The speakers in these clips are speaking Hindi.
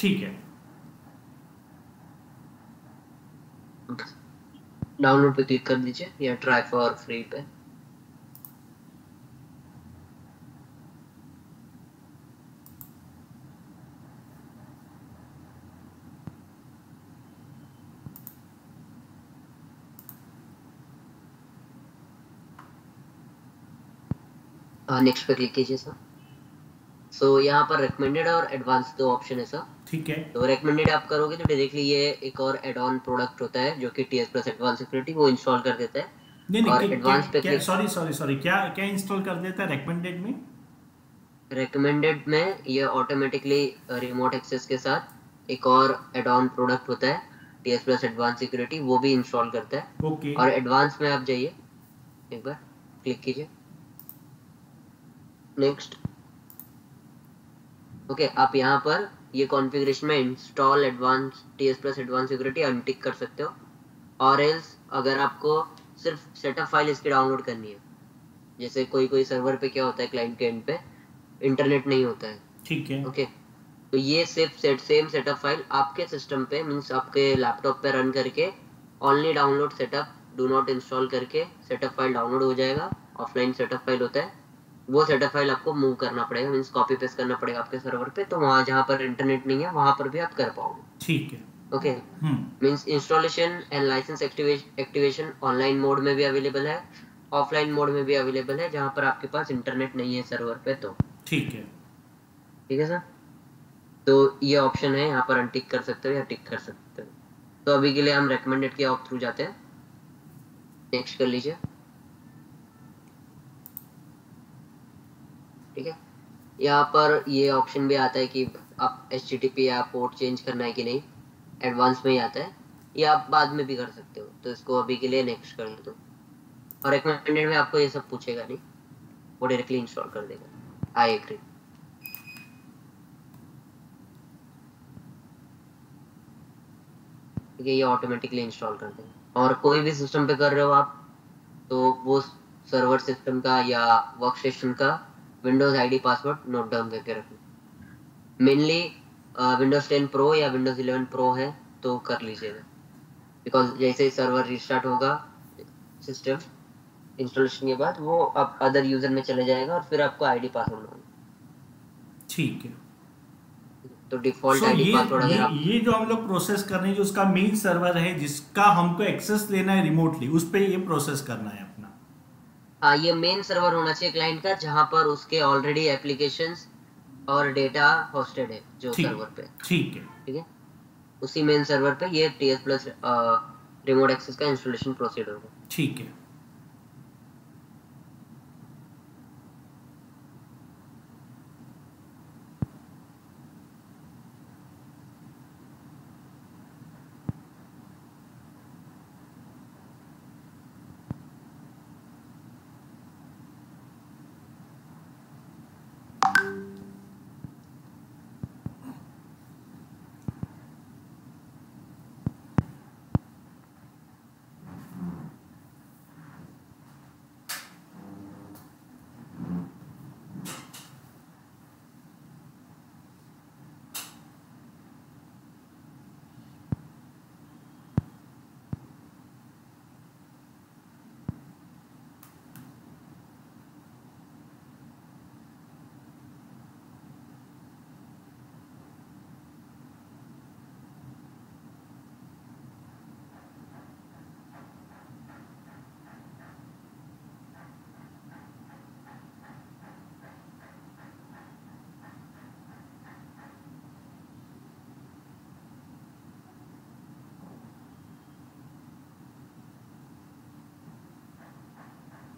ठीक है। डाउनलोड पे क्लिक कर दीजिए या ट्राई फॉर फ्री पे। नेक्स्ट पे क्लिक कीजिए सर। सो यहाँ पर रिकमेंडेड और एडवांस दो ऑप्शन है सर। ठीक है। तो रेकमेंडेड आप करोगे तो डायरेक्टली ये एक और एड ऑन प्रोडक्ट होता है जो कि टीएस प्लस एडवांस सिक्योरिटी वो इंस्टॉल कर देता है। नहीं नहीं, और एडवांस पे क्या, क्लिक। सॉरी सॉरी सॉरी, क्या क्या इंस्टॉल कर देता है रेकमेंडेड में? रेकमेंडेड में ये ऑटोमेटिकली रिमोट एक्सेस के साथ एक और एड ऑन प्रोडक्ट होता है टीएस प्लस एडवांस सिक्योरिटी, वो भी इंस्टॉल करता है। ओके। और एडवांस में आप जाइए, एक बार क्लिक कीजिए। नेक्स्ट। ओके, आप यहाँ पर ये कॉन्फ़िगरेशन में install advance TS plus advance security untick कर सकते हो। और एल्स अगर आपको सिर्फ सेटअप फाइल इसकी डाउनलोड करनी है, जैसे कोई कोई सर्वर पे क्या होता है, क्लाइंट के एंड पे इंटरनेट नहीं होता है। ठीक है। ओके, तो ये सिर्फ सेम सेटअप फाइल आपके सिस्टम पे मीन्स आपके लैपटॉप पे रन करके only download setup do not install करके सेटअप फाइल डाउनलोड हो जाएगा। ऑफलाइन सेटअप फाइल होता है, वो सेटअप फाइल आपको मूव करना पड़ेगा, मीन्स कॉपी पेस्ट करना पड़ेगा आपके सर्वर पे, तो वहां जहां पर इंटरनेट नहीं है वहां पर भी आप कर पाओगे। ठीक है। Okay, means installation and license activation online mode में भी अवेलेबल है, ऑफलाइन मोड में भी अवेलेबल है, जहां पर आपके पास इंटरनेट नहीं है सर्वर पे। तो ठीक है। ठीक है सर। तो ये ऑप्शन है, यहाँ पर अनटिक कर सकते हो या टिक कर सकते हो। तो अभी के लिए हम रेकमेंडेड के ऑप थ्रू जाते हैं। नेक्स्ट कर लीजिए। ठीक है, यहाँ पर ये ऑप्शन भी आता है कि आप HTTP या पोर्ट चेंज करना है कि नहीं, एडवांस में ही आता है। ये आप बाद में भी कर सकते हो, तो इसको अभी के लिए नेक्स्ट कर दो। और रिकमेंडेड में आपको ये सब पूछेगा नहीं, वो डायरेक्टली इंस्टॉल कर देगा। I agree. ठीक है, ये ऑटोमेटिकली इंस्टॉल कर देगा। और कोई भी सिस्टम पे कर रहे हो आप, तो वो सर्वर सिस्टम का या वर्क स्टेशन का Windows ID password note down करके रखना। मेनली विंडोज 10 प्रो या विंडोज 11 प्रो है तो कर लीजिएगा, बिकॉज जैसे ही सर्वर रिस्टार्ट होगा सिस्टम इंस्टॉलेशन के बाद, वो अब अदर यूजर में चले जाएगा और फिर आपको आईडी पासवर्ड मांगेगा। ठीक है। तो डिफॉल्ट सो आईडी ये पासवर्ड ये अगर आप। ये जो हम लोग प्रोसेस कर रहे हैं, जो उसका मेन सर्वर है जिसका हमको एक्सेस लेना है रिमोटली, उस पे ये प्रोसेस करना है अपना। हाँ, ये मेन सर्वर होना चाहिए क्लाइंट का, जहां पर उसके ऑलरेडी एप्लीकेशंस और डेटा होस्टेड है जो ठीक सर्वर पे। ठीक है। ठीक है, उसी मेन सर्वर पे ये टीएस प्लस रिमोट एक्सेस का इंस्टॉलेशन प्रोसीड होगा। ठीक है।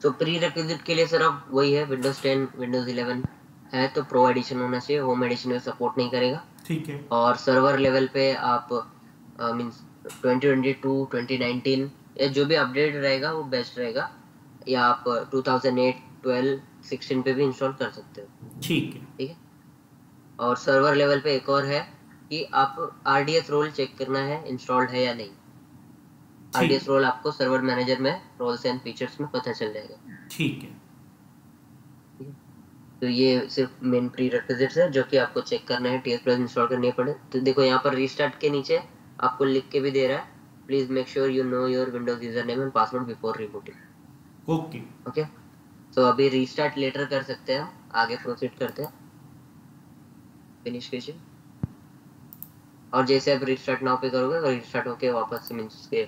तो प्री रिक्विजिट के लिए सर अब वही है, विंडोज 10 विंडोज 11 है तो प्रो एडिशन होना चाहिए, होम एडिशन में सपोर्ट नहीं करेगा। ठीक है। और सर्वर लेवल पे आप मीन्स 2022 2019 या जो भी अपडेट रहेगा वो बेस्ट रहेगा, या आप 2008 12 16 पे भी इंस्टॉल कर सकते हो। ठीक है। ठीक है, और सर्वर लेवल पे एक और है कि आप RDS रोल चेक करना है इंस्टॉल्ड है या नहीं। ठीक RDS रोल आपको सर्वर मैनेजर में रोल्स एंड फीचर्स में पता चल जाएगा। ठीक है। ठीक है? तो ये सिर्फ मेन प्री रिक्विजिट्स है जो कि आपको चेक करना है, TS प्लस इंस्टॉल करनी पड़े। तो देखो यहाँ पर रीस्टार्ट के नीचे आपको लिख के भी दे रहा है, please make sure you know your Windows user name and password before rebooting. Okay okay, तो अभी रीस्टार्ट लेटर कर सकते हैं, आगे प्रोसीड करते हैं, फिनिश कीजिए। और जैसे आप रीस्टार्ट नाउ पे करोगे, रीस्टार्ट होके वापस से मींस के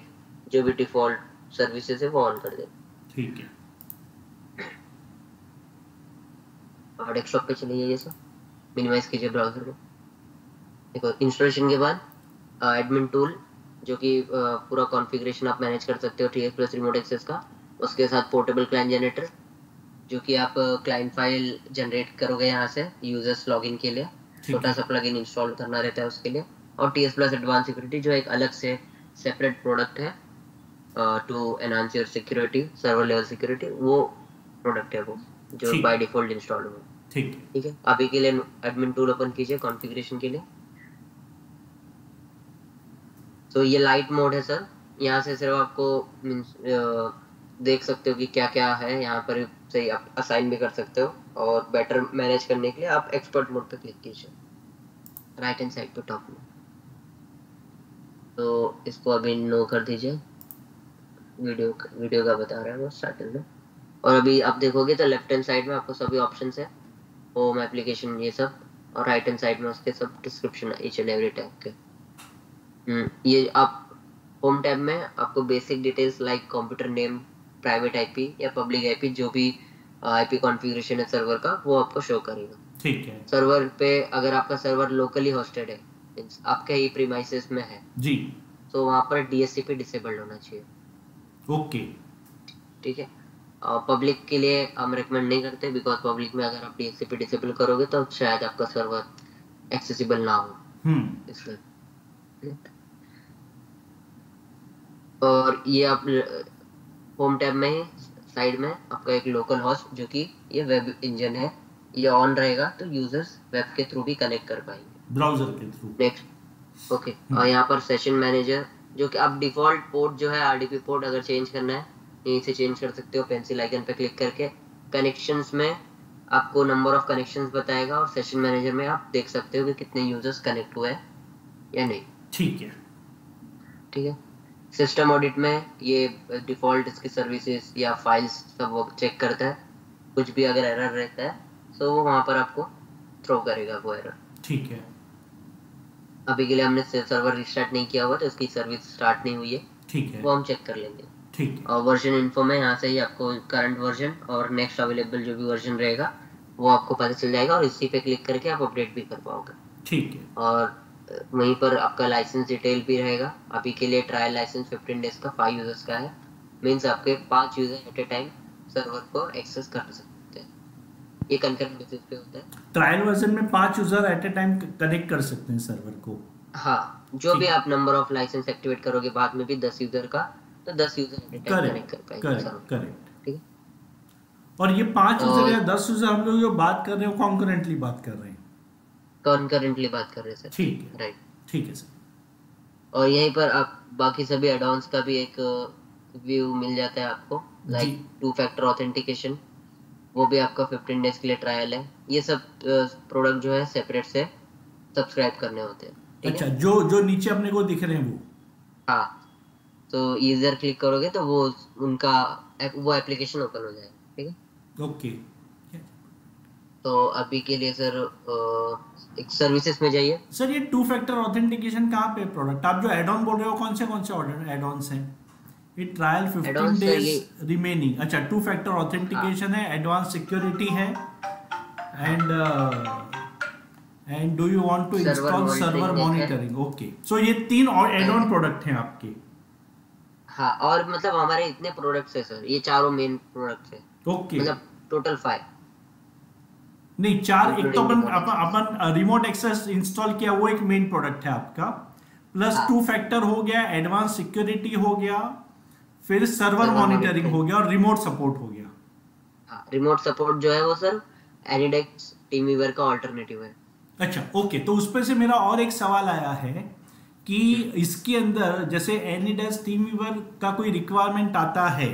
जो भी डिफॉल्ट सर्विसेज है वो ऑन कर दे। ठीक है, और डेस्कटॉप पे चले जाइए, सर मिनिमाइज कीजिए ब्राउजर को। देखो इंस्टॉलेशन के बाद एडमिन टूल जो कि पूरा कॉन्फ़िगरेशन आप मैनेज कर सकते हो TS प्लस रिमोट एक्सेस का, उसके साथ पोर्टेबल क्लाइंट जनरेटर जो कि आप क्लाइंट फाइल जनरेट करोगे यहाँ से यूजर्स लॉगिन के लिए, छोटा सा प्लगइन इंस्टॉल करना रहता है उसके लिए। और TS प्लस एडवांस सिक्योरिटी जो एक अलग से सेपरेट प्रोडक्ट है to enhance your security, server level security, वो प्रोडक्ट है वो जो बाय डिफॉल्ट इंस्टॉल होगा। ठीक है, अभी के लिए एडमिन टूल ओपन कीजिए कॉन्फ़िगरेशन के लिए। तो ये लाइट मोड है सर, यहाँ से सिर्फ आपको मींस देख सकते हो कि क्या क्या है यहाँ पर, सही आप असाइन भी कर सकते हो। और बेटर मैनेज करने के लिए आप एक्सपर्ट मोड पे क्लिक कीजिए राइट हैंड साइड पे टॉप में। तो इसको अभी नो कर दीजिए, वीडियो का बता रहा है वो स्टार्टिंग में। और अभी आप देखोगे तो लेफ्ट हैंड साइड में आपको सभी ऑप्शंस है, होम, एप्लीकेशन, ये सब, और राइट हैंड साइड में उसके सब डिस्क्रिप्शन है ईच एंड एवरी टैब के। ये आप होम टैब में आपको basic details like computer name, private IP या पब्लिक आईपी, जो भी आईपी कॉन्फ़िगरेशन है सर्वर का, वो आपको शो करेगा। ठीक है, सर्वर पे अगर आपका सर्वर लोकली होस्टेड है, मींस आपके ही प्रीमाइसेस में है जी, तो वहाँ पर DHCP डिसेबल्ड होना चाहिए। ओके, ठीक है, पब्लिक के लिए हम रिकमेंड नहीं करते, बिकॉज पब्लिक में अगर आप DHCP डिसेबल करोगे तो शायद आपका सर्वर एक्सेसिबल ना हो, इसलिए। और ये आप होम टैब में ही साइड में आपका एक लोकल होस्ट जो कि ये वेब इंजन है, ये ऑन रहेगा तो यूजर्स वेब के थ्रू भी कनेक्ट कर पाएंगे, ब्राउजर के थ्रू। Next, okay. और यहाँ पर सेशन मैनेजर जो कि आप डिफॉल्ट पोर्ट जो है RDP पोर्ट अगर चेंज करना है यहीं से चेंज कर सकते हो, पेंसिल आइकन पे क्लिक करके। कनेक्शंस में आपको नंबर ऑफ कनेक्शंस बताएगा, और सेशन मैनेजर में आप देख सकते हो कि कितने यूजर्स कनेक्ट हुए हैं या नहीं। ठीक है, ठीक है, सिस्टम ऑडिट में ये डिफॉल्ट इसकी सर्विसेज या फाइल्स सब वो चेक करता है, कुछ भी अगर एरर रहता है तो वो वहाँ पर आपको थ्रो करेगा वो एरर। ठीक है, अभी के लिए हमने सर्वर रिस्टार्ट नहीं किया हुआ तो इसकी सर्विस स्टार्ट नहीं हुई है, ठीक है, वो हम चेक कर लेंगे। ठीक है, और वर्जन इन्फो में यहाँ से ही आपको करंट वर्जन और नेक्स्ट अवेलेबल जो भी वर्जन रहेगा वो आपको पता चल जाएगा, और इसी पे क्लिक करके आप अपडेट भी कर पाओगे। ठीक है, और वहीं पर आपका लाइसेंस डिटेल भी रहेगा। अभी के लिए ट्रायल लाइसेंस 15 डेज का 5 यूजर्स का है, मींस आपके 5 यूजर एट ए टाइम सर्वर को एक्सेस कर सकते हैं, ये कंकरेंट बेसिस पे होता है। ट्रायल वर्जन में 5 यूजर एट ए टाइम कनेक्ट कर सकते हैं सर्वर को। हाँ, जो भी आप नंबर ऑफ लाइसेंस एक्टिवेट करोगे बाद में भी 10 यूजर का, तो 10 यूजर एट ए टाइम कनेक्ट कर पाएंगे सर्वर। करेक्ट। ठीक है, और ये 5 यूजर या 10 यूजर हम लोग जो बात कर रहे हो कॉन्करेंटली बात कर रहे हैं? कॉन्करेंटली बात कर रहे हैं सर। ठीक है, राइट, ठीक है सर। और यहीं पर आप बाकी सभी एडॉन्स का भी एक व्यू मिल जाता है आपको, लाइक 2 फैक्टर ऑथेंटिकेशन, वो भी आपका 15 डेज के लिए ट्रायल है। ये सब प्रोडक्ट जो है सेपरेट से सब्सक्राइब करने होते हैं। अच्छा, जो नीचे अपने को दिख रहे हैं वो? हाँ, तो यूजर क्लिक करोगे तो वो उनका वो एप्लीकेशन ओपन हो जाएगा। ठीक है, ओके। तो अभी के लिए सर एक सर्विसेज में जाइए। सर ये 2 फैक्टर ऑथेंटिकेशन कहाँ पे प्रोडक्ट, आप जो एड ऑन बोल रहे हो कौन से एड ऑन्स हैं? ये ट्रायल 15 डेज रिमेनिंग, अच्छा 2 फैक्टर ऑथेंटिकेशन है, एडवांस सिक्योरिटी है, and do you want to install server monitoring. Okay, so ये 3 और एड ऑन प्रोडक्ट हैं आपके? हाँ, और मतलब हमारे इतने प्रोडक्ट्स है सर, ये चारों मेन प्रोडक्ट्स है। ओके, मतलब टोटल 5 नहीं 4, एक तो अपन रिमोट एक्सेस इंस्टॉल किया वो एक मेन प्रोडक्ट है आपका, प्लस 2 फैक्टर हो गया, एडवांस सिक्योरिटी हो गया, फिर सर्वर मॉनिटरिंग हो गया, और रिमोट सपोर्ट हो गया। हाँ, रिमोट सपोर्ट जो है वो सर एनिडेक्स टीमवीवर का ऑल्टरनेटिव है। अच्छा, ओके, तो उस पर से मेरा और एक सवाल आया है कि इसके अंदर जैसे एनिडेक्स टीमवीवर का कोई रिक्वायरमेंट आता है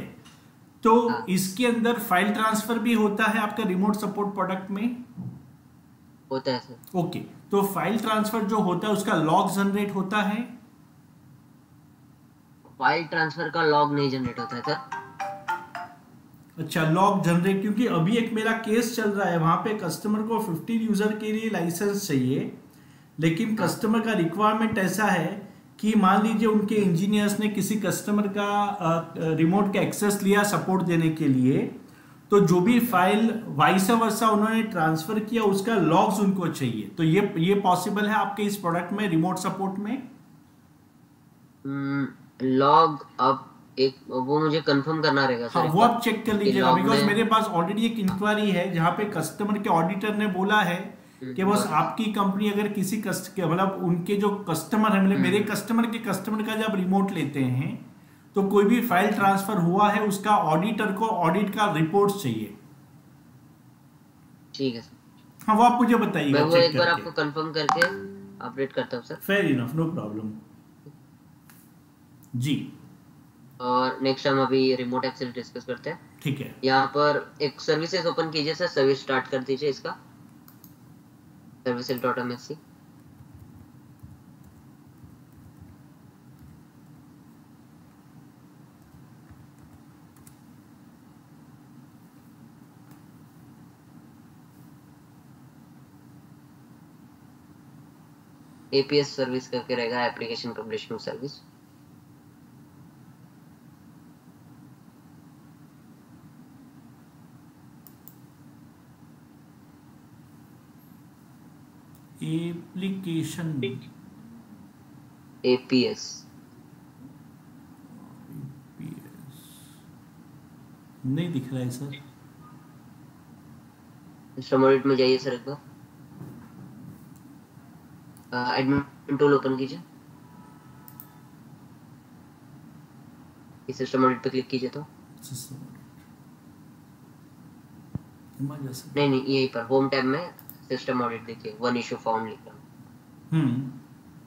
तो हाँ। इसके अंदर फाइल ट्रांसफर भी होता है आपका रिमोट सपोर्ट प्रोडक्ट में? होता है सर। ओके, तो फाइल ट्रांसफर जो होता है उसका लॉग जनरेट होता है? फाइल ट्रांसफर का लॉग नहीं जनरेट होता है सर। अच्छा, लॉग जनरेट, क्योंकि अभी एक मेरा केस चल रहा है, वहां पे कस्टमर को 15 यूजर के लिए लाइसेंस चाहिए, लेकिन हाँ। कस्टमर का रिक्वायरमेंट ऐसा है कि मान लीजिए उनके इंजीनियर्स ने किसी कस्टमर का रिमोट का एक्सेस लिया सपोर्ट देने के लिए, तो जो भी फाइल वाइस वर्सा उन्होंने ट्रांसफर किया उसका लॉग्स उनको चाहिए। तो ये पॉसिबल है आपके इस प्रोडक्ट में, रिमोट सपोर्ट में? लॉग अब एक वो मुझे कंफर्म करना रहेगा हाँ, सर एक वो बार आप चेक कर कि लीजिएगा, लॉग बिकॉज में। मेरे पास ऑलरेडी एक इंक्वायरी है जहां पे कस्टमर के ऑडिटर ने बोला है कि बस आपकी कंपनी अगर किसी मतलब उनके जो कस्टमर है, मतलब मेरे कस्टमर के कस्टमर का जब रिमोट लेते हैं तो कोई भी फाइल ट्रांसफर हुआ है उसका ऑडिटर को ऑडिट का रिपोर्ट चाहिए। ठीक है सर। हाँ, वो आप मुझे मैं बताइएगा वो चेक एक बार करके। आपको कंफर्म करके अपडेट करता हूँ sir. Fair enough, no problem जी। और नेक्स्ट हम अभी रिमोट एक्सेस डिस्कस करते हैं। ठीक है, यहाँ पर एक सर्विसेज ओपन कीजिए सर, सर्विस स्टार्ट कर दीजिए इसका, services.msc। एपीएस सर्विस करके रहेगा, application publishing service. Application APS नहीं दिख रहा है सर। सिस्टम ऑडिट में जाइए सर एक बार, एडमिन टूल ओपन कीजिए, सिस्टम ऑडिट पे क्लिक कीजिए तो नहीं यहीं पर होम टैब में सिस्टम ऑडिट देखिए, वन इशू फाउंड लिख रहा हूँ।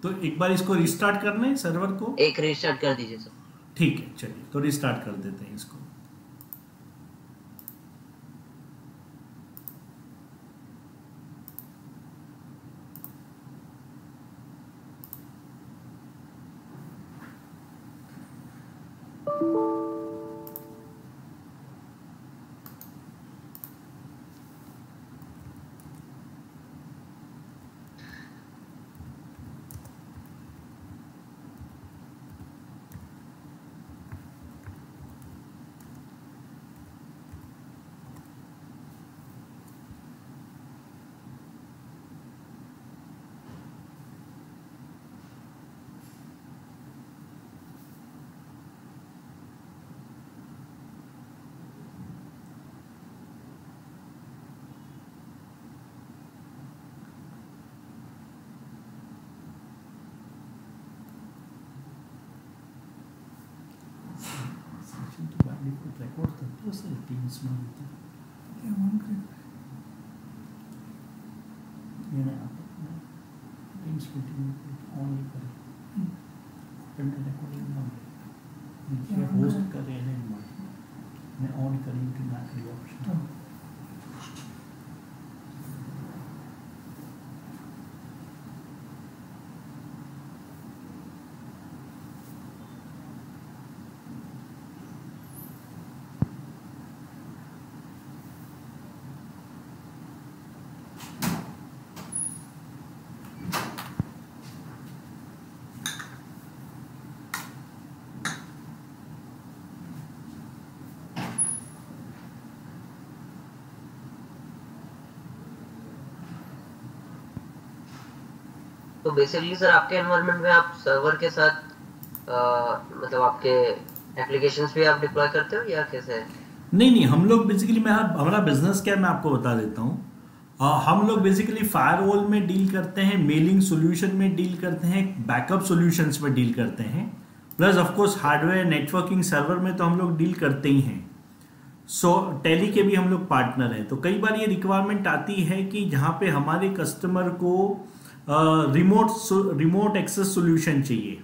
तो एक बार इसको रिस्टार्ट करना है सर्वर को, एक रिस्टार्ट कर दीजिए सर। ठीक है, चलिए तो रिस्टार्ट कर देते हैं इसको। रिकॉर्ड करते हो सर टीम्स में होता है ये ना टीम्स मीटिंग ऑन ही करें, रिकॉर्डिंग ना नीचे होस्ट कर रहे हैं, मैं ऑन करी कि ना करी ऑप्शन। तो बेसिकली सर आपके एनवायरनमेंट में आप सर्वर के साथ मतलब आपके एप्लीकेशंस भी आप डिप्लॉय करते हो या कैसे है? नहीं, हम लोग बेसिकली, मैं हमारा बिजनेस क्या है मैं आपको बता देता हूँ। हम लोग बेसिकली फायरवॉल में डील करते हैं, मेलिंग सॉल्यूशन में डील करते हैं, बैकअप सॉल्यूशंस में डील करते हैं, plus of course hardware networking server में तो हम लोग डील करते ही हैं। सो टेली के भी हम लोग पार्टनर हैं। तो कई बार ये रिक्वायरमेंट आती है कि जहाँ पे हमारे कस्टमर को रिमोट एक्सेस सॉल्यूशन चाहिए,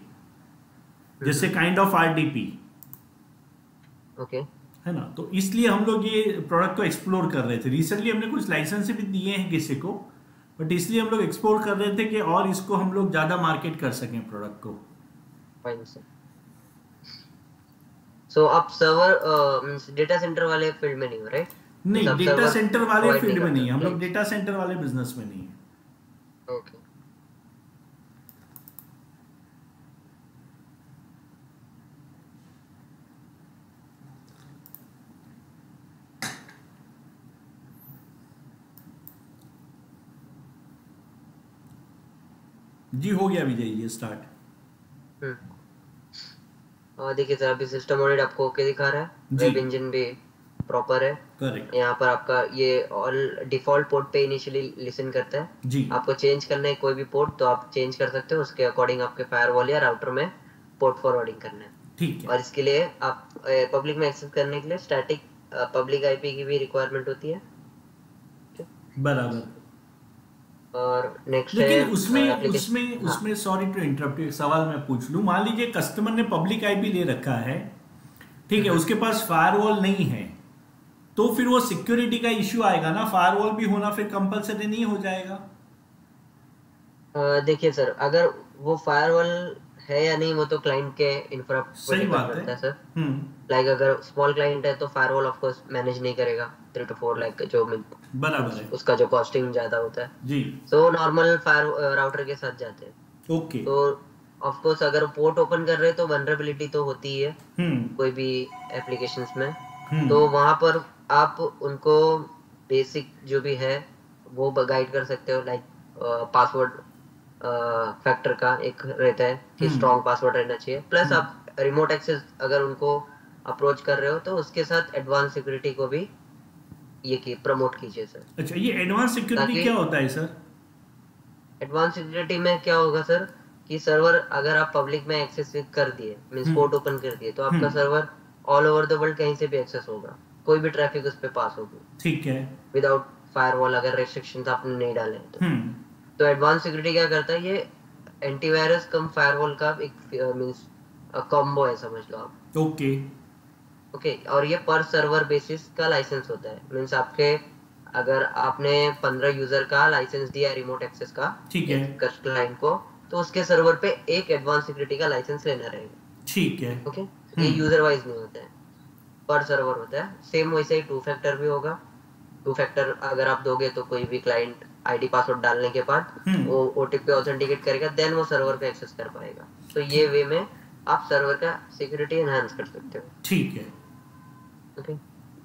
जैसे काइंड ऑफ आरडीपी, ओके, है है ना। तो इसलिए हम लोग ये प्रोडक्ट को एक्सप्लोर कर रहे थे। रिसेंटली हमने कुछ लाइसेंस भी दिए हैं किसी को, बट इसलिए हम लोग एक्सप्लोर कर रहे थे कि और इसको हम लोग ज़्यादा मार्केट कर सकें प्रोडक्ट को। Fine sir. सो आप सर्वर मींस डेटा सेंटर वाले फील्ड में नहीं हो, राइट? मींस नहीं, आप डेटा सर्वर सेंटर वाले प्रोवाइड नहीं फील्ड में करते नहीं हो, है, हम लोग राइट? डेटा सेंटर वाले बिजनेस में नहीं है। ओके। जी हो गया विजय, ये स्टार्ट। और देखिए सर, अभी सिस्टम ऑडिट आपको ओके दिखा रहा है, जी वेब इंजन भी प्रॉपर है। करेक्ट। यहाँ पर आपका ये ऑल डिफॉल्ट पोर्ट पे इनिशियली लिसन करता है। जी आपको चेंज करना है कोई भी पोर्ट तो आप चेंज कर सकते हो, उसके अकॉर्डिंग आपके फायरवॉल या राउटर में पोर्ट फॉरवर्डिंग करना है। ठीक है। और इसके लिए आप पब्लिक में एक्सेस करने के लिए स्टैटिक पब्लिक आईपी की भी रिक्वायरमेंट होती है। बराबर। और नेक्स्ट है लेकिन उसमें एप्लीकेशन। उसमें हाँ। उसमें सॉरी टू इंटरप्ट, एक सवाल मैं पूछ लूं। मान लीजिए कस्टमर ने पब्लिक आईपी ले रखा है, ठीक है, उसके पास फायरवॉल नहीं है, तो फिर वो सिक्योरिटी का इश्यू आएगा ना। फायरवॉल भी होना फिर कंपलसरी नहीं हो जाएगा? देखिए सर, अगर वो फायरवॉल है या नहीं वो तो क्लाइंट के इंफ्रा पे सही डिपेंड बात है। करता है सर। हम्म। लाइक अगर स्मॉल क्लाइंट है तो फायरवॉल ऑफ कोर्स मैनेज नहीं करेगा, 3 to 4 लाख जो बराबर है। उसका जो कॉस्टिंग ज्यादा होता है। जी। सो नॉर्मल फायर राउटर के साथ जाते हैं। ओके। तो ऑफ कोर्स अगर पोर्ट ओपन कर रहे हैं तो वनरेबिलिटी तो होती ही है हम्म। कोई भी एप्लीकेशंस में। हम्म। तो वहां पर आप उनको बेसिक जो भी है वो गाइड कर सकते हो, लाइक पासवर्ड फैक्टर का एक रहता है कि हम्म। स्ट्रॉन्ग पासवर्ड रहना चाहिए। प्लस हम्म। आप रिमोट एक्सेस अगर उनको अप्रोच कर रहे हो तो उसके साथ एडवांस सिक्योरिटी को भी ये की प्रमोट कीजिए सर। अच्छा, ये एडवांस सिक्योरिटी ताकि क्या होता है सर? एडवांस सिक्योरिटी में क्या होगा सर कि सर्वर अगर आप पब्लिक में एक्सेस कर दिए, मींस हम्म। पोर्ट ओपन कर दिए, तो आपका हम्म। Server all over the world कहीं से भी एक्सेस होगा, कोई भी ट्रैफिक उस पर पास होगी ठीक है। विदाउट फायरवॉल, अगर रेस्ट्रिक्शंस आपने नहीं डाले हैं तो। हम्म। तो एडवांस सिक्योरिटी क्या करता है, ये एंटीवायरस कम फायरवॉल का एक मींस कॉम्बो है, समझ लो आप। ओके। ओके। और ये पर सर्वर बेसिस का लाइसेंस होता है, मींस आपके अगर आपने 15 यूजर का लाइसेंस दिया रिमोट एक्सेस का ठीक है। एक क्लाइंट को, तो उसके सर्वर पे एक एडवांस सिक्योरिटी का लाइसेंस लेना रहेगा। ठीक है। ओके। ये यूजर वाइज नहीं होता है, पर सर्वर होता है। सेम वैसे ही 2 फैक्टर भी होगा। 2 फैक्टर अगर आप दोगे तो कोई भी क्लाइंट आईडी पासवर्ड डालने के बाद वो ओटीपी ऑथेंटिकेट करेगा, देन वो सर्वर पे एक्सेस कर पाएगा। तो ये वे में आप सर्वर का सिक्योरिटी एनहांस कर सकते हो। ठीक है। ओके।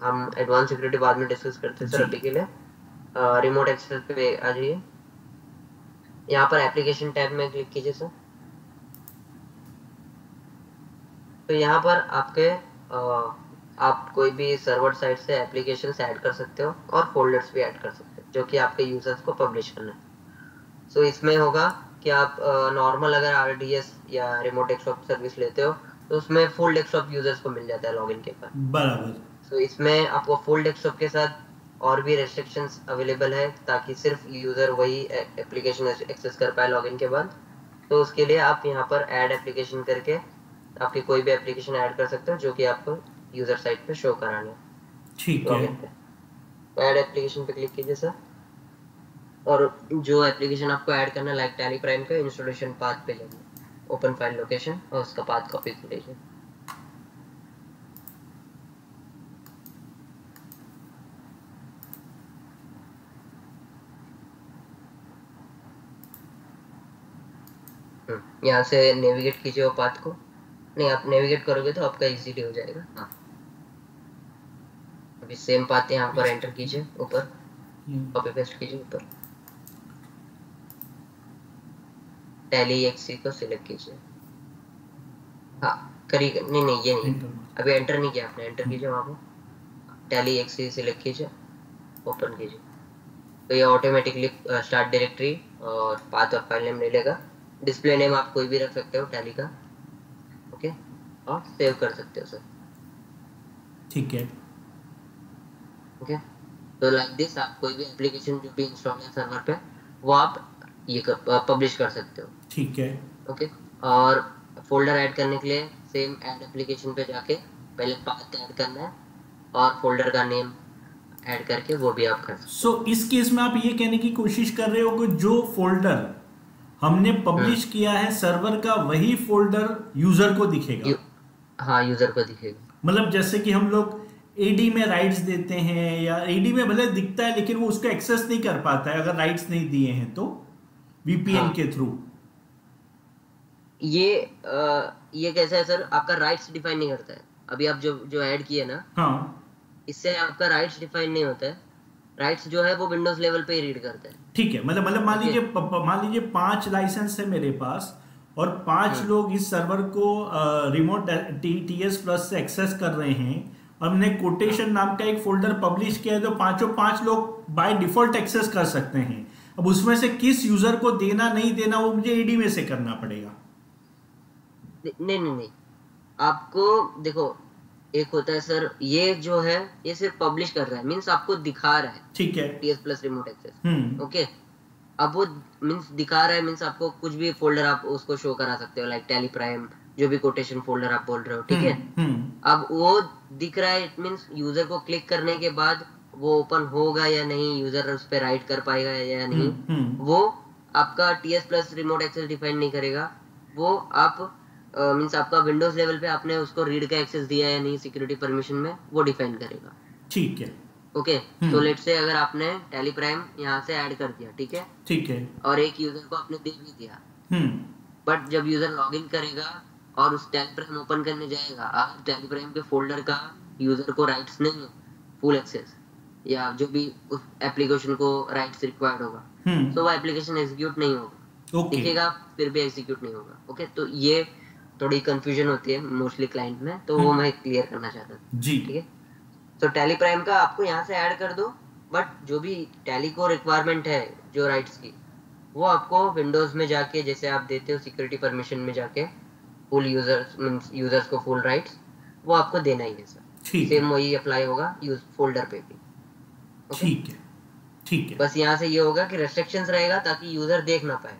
हम एडवांस सिक्योरिटी बाद में डिस्कस करते हैं सर। जी। अभी के लिए रिमोट एक्सेस पे आ जाइए। यहाँ पर एप्लीकेशन टैब में क्लिक कीजिए सर। तो यहाँ पर आपके आप कोई भी सर्वर साइड से एप्लीकेशंस ऐड कर सकते हो और फोल्डर्स भी ऐड कर सकते हो जो कि आपके यूजर्स को पब्लिश करना है। सो इसमें होगा कि आप नॉर्मल अगर आरडीएस या रिमोट डेस्कटॉप सर्विस लेते हो तो उसमें फुल डेस्कटॉप यूजर्स को मिल जाता है लॉगिन के बाद। बराबर। सो इसमें आपको फुल डेस्कटॉप के साथ और भी रेस्ट्रिक्शंस अवेलेबल है ताकि सिर्फ यूजर वही एप्लीकेशन एक्सेस कर पाए लॉगिन के बाद। तो उसके लिए आप यहाँ पर ऐड एप्लीकेशन करके आपकी कोई भी एप्लीकेशन ऐड कर सकते हो जो कि आपको यूजर साइट पे शो कराना है ठीक है। लॉगिन पे। तो ऐड एप्लीकेशन पे क्लिक कीजिए सर, और जो एप्लीकेशन आपको ऐड करना है लाइक टैली प्राइम का इंस्टॉलेशन पाथ पे जाइए, ओपन फाइल लोकेशन और उसका पाथ कॉपी कर लीजिए। यहाँ से नेविगेट कीजिए वो पाथ को। नहीं, आप नेविगेट करोगे तो आपका इजीली हो जाएगा। हाँ, अभी सेम पाथ यहाँ पर एंटर कीजिए, ऊपर कॉपी पेस्ट कीजिए, ऊपर टैली एक्सी को सिलेक्ट कीजिए। हाँ करिए, नहीं नहीं ये नहीं, अभी एंटर नहीं किया आपने, एंटर कीजिए वहाँ पर टैली एक्सी सिलेक्ट कीजिए, ओपन कीजिए। तो ये ऑटोमेटिकली स्टार्ट डायरेक्टरी और पाथ और फाइल नेम ले लेगा। डिस्प्ले नेम आप कोई भी रख सकते हो टैली का। ओके। और सेव कर सकते हो सर। ठीक है। ओके। तो लाइक दिस आप कोई भी एप्लीकेशन जो भी इंस्टॉल है सर्वर पे वो आप ये पब्लिश कर सकते हो। ठीक है। ओके। और फोल्डर ऐड करने के लिए सेम ऐड एप्लीकेशन पे जाके पहले पाथ ऐड करना है, और फोल्डर का नेम ऐड करके वो भी आप कर सकते सो इस केस में आप ये कहने की कोशिश कर रहे हो कि जो फोल्डर हमने हो। पब्लिश किया है सर्वर का वही फोल्डर यूजर को दिखेगा। यू, हाँ यूजर को दिखेगा। मतलब जैसे कि हम लोग एडी में राइट्स देते हैं या एडी में भले दिखता है लेकिन वो उसको एक्सेस नहीं कर पाता है अगर राइट्स नहीं दिए हैं तो वीपीएन हाँ के थ्रू। ये कैसा है सर, आपका राइट्स डिफाइन नहीं करता है। अभी आप जो जो ऐड किए ना, हाँ इससे आपका राइट्स डिफाइन नहीं होता है। राइट्स जो है वो विंडोज लेवल पे ही रीड करता है। ठीक है, मतलब मान ओके। लीजिए मान लीजिए 5 लाइसेंस है मेरे पास और 5 लोग इस सर्वर को रिमोट टीएस प्लस से एक्सेस कर रहे हैं और हमने हाँ कोटेशन नाम का एक फोल्डर पब्लिश किया है तो पांचों 5 लोग बाय डिफॉल्ट एक्सेस कर सकते हैं। अब उसमें से किस यूजर को देना नहीं देना वो मुझे एडी में से करना पड़ेगा। नहीं नहीं नहीं, आपको देखो, एक होता है सर, ये जो है ये सिर्फ पब्लिश कर रहा है, मीन्स आपको दिखा रहा है ठीक है। TS plus remote access. Hmm okay. अब वो मीन्स दिखा रहा है, मीन्स आपको कुछ भी फोल्डर आप उसको शो करा सकते हो, लाइक टेली प्राइम, जो भी कोटेशन फोल्डर आप बोल रहे हो, ठीक है। हम्म अब वो दिख रहा है, इट मीन्स यूजर को क्लिक करने के बाद वो ओपन होगा या नहीं, यूजर उस पर राइट कर पाएगा या नहीं, वो आपका TS plus remote access define नहीं करेगा। वो आप मीन्स आपका विंडोज लेवल पे आपने उसको रीड का एक्सेस दिया या नहीं सिक्योरिटी परमिशन में, वो डिफाइन करेगा। ठीक है। ओके। सो लेट से अगर आपने टेली प्राइम यहाँ से ऐड कर दिया, ठीक है, ठीक है। और एक यूजर को आपने दे भी दिया, हम्म बट जब यूजर लॉगिन करेगा और उस टेली प्राइम ओपन करने जाएगा, अगर टेली प्राइम के फोल्डर का यूजर को राइट्स नहीं है, फुल एक्सेस या जो भी उस एप्लीकेशन को राइट्स रिक्वायर्ड होगा, तो वो एप्लीकेशन एग्जीक्यूट नहीं होगा। ओके। दिखेगा फिर भी एग्जीक्यूट नहीं होगा। ओके। तो ये थोड़ी कंफ्यूजन होती है मोस्टली क्लाइंट में, तो वो मैं क्लियर करना चाहता था। जी। ठीक है। तो टैली प्राइम का आपको यहाँ से ऐड कर दो, बट जो भी टैली को रिक्वायरमेंट है जो राइट्स की, वो आपको विंडोज में जाके, जैसे आप देते हो सिक्योरिटी परमिशन में जाके, फुल यूजर्स मींस यूजर्स को फुल राइट्स, वो आपको देना ही है सर। ठीक है। सेम वही अप्लाई होगा यूज फोल्डर पे भी। ओके। ठीक है। ठीक है। बस यहाँ से ये होगा कि रेस्ट्रिक्शंस रहेगा ताकि यूजर देख ना पाए।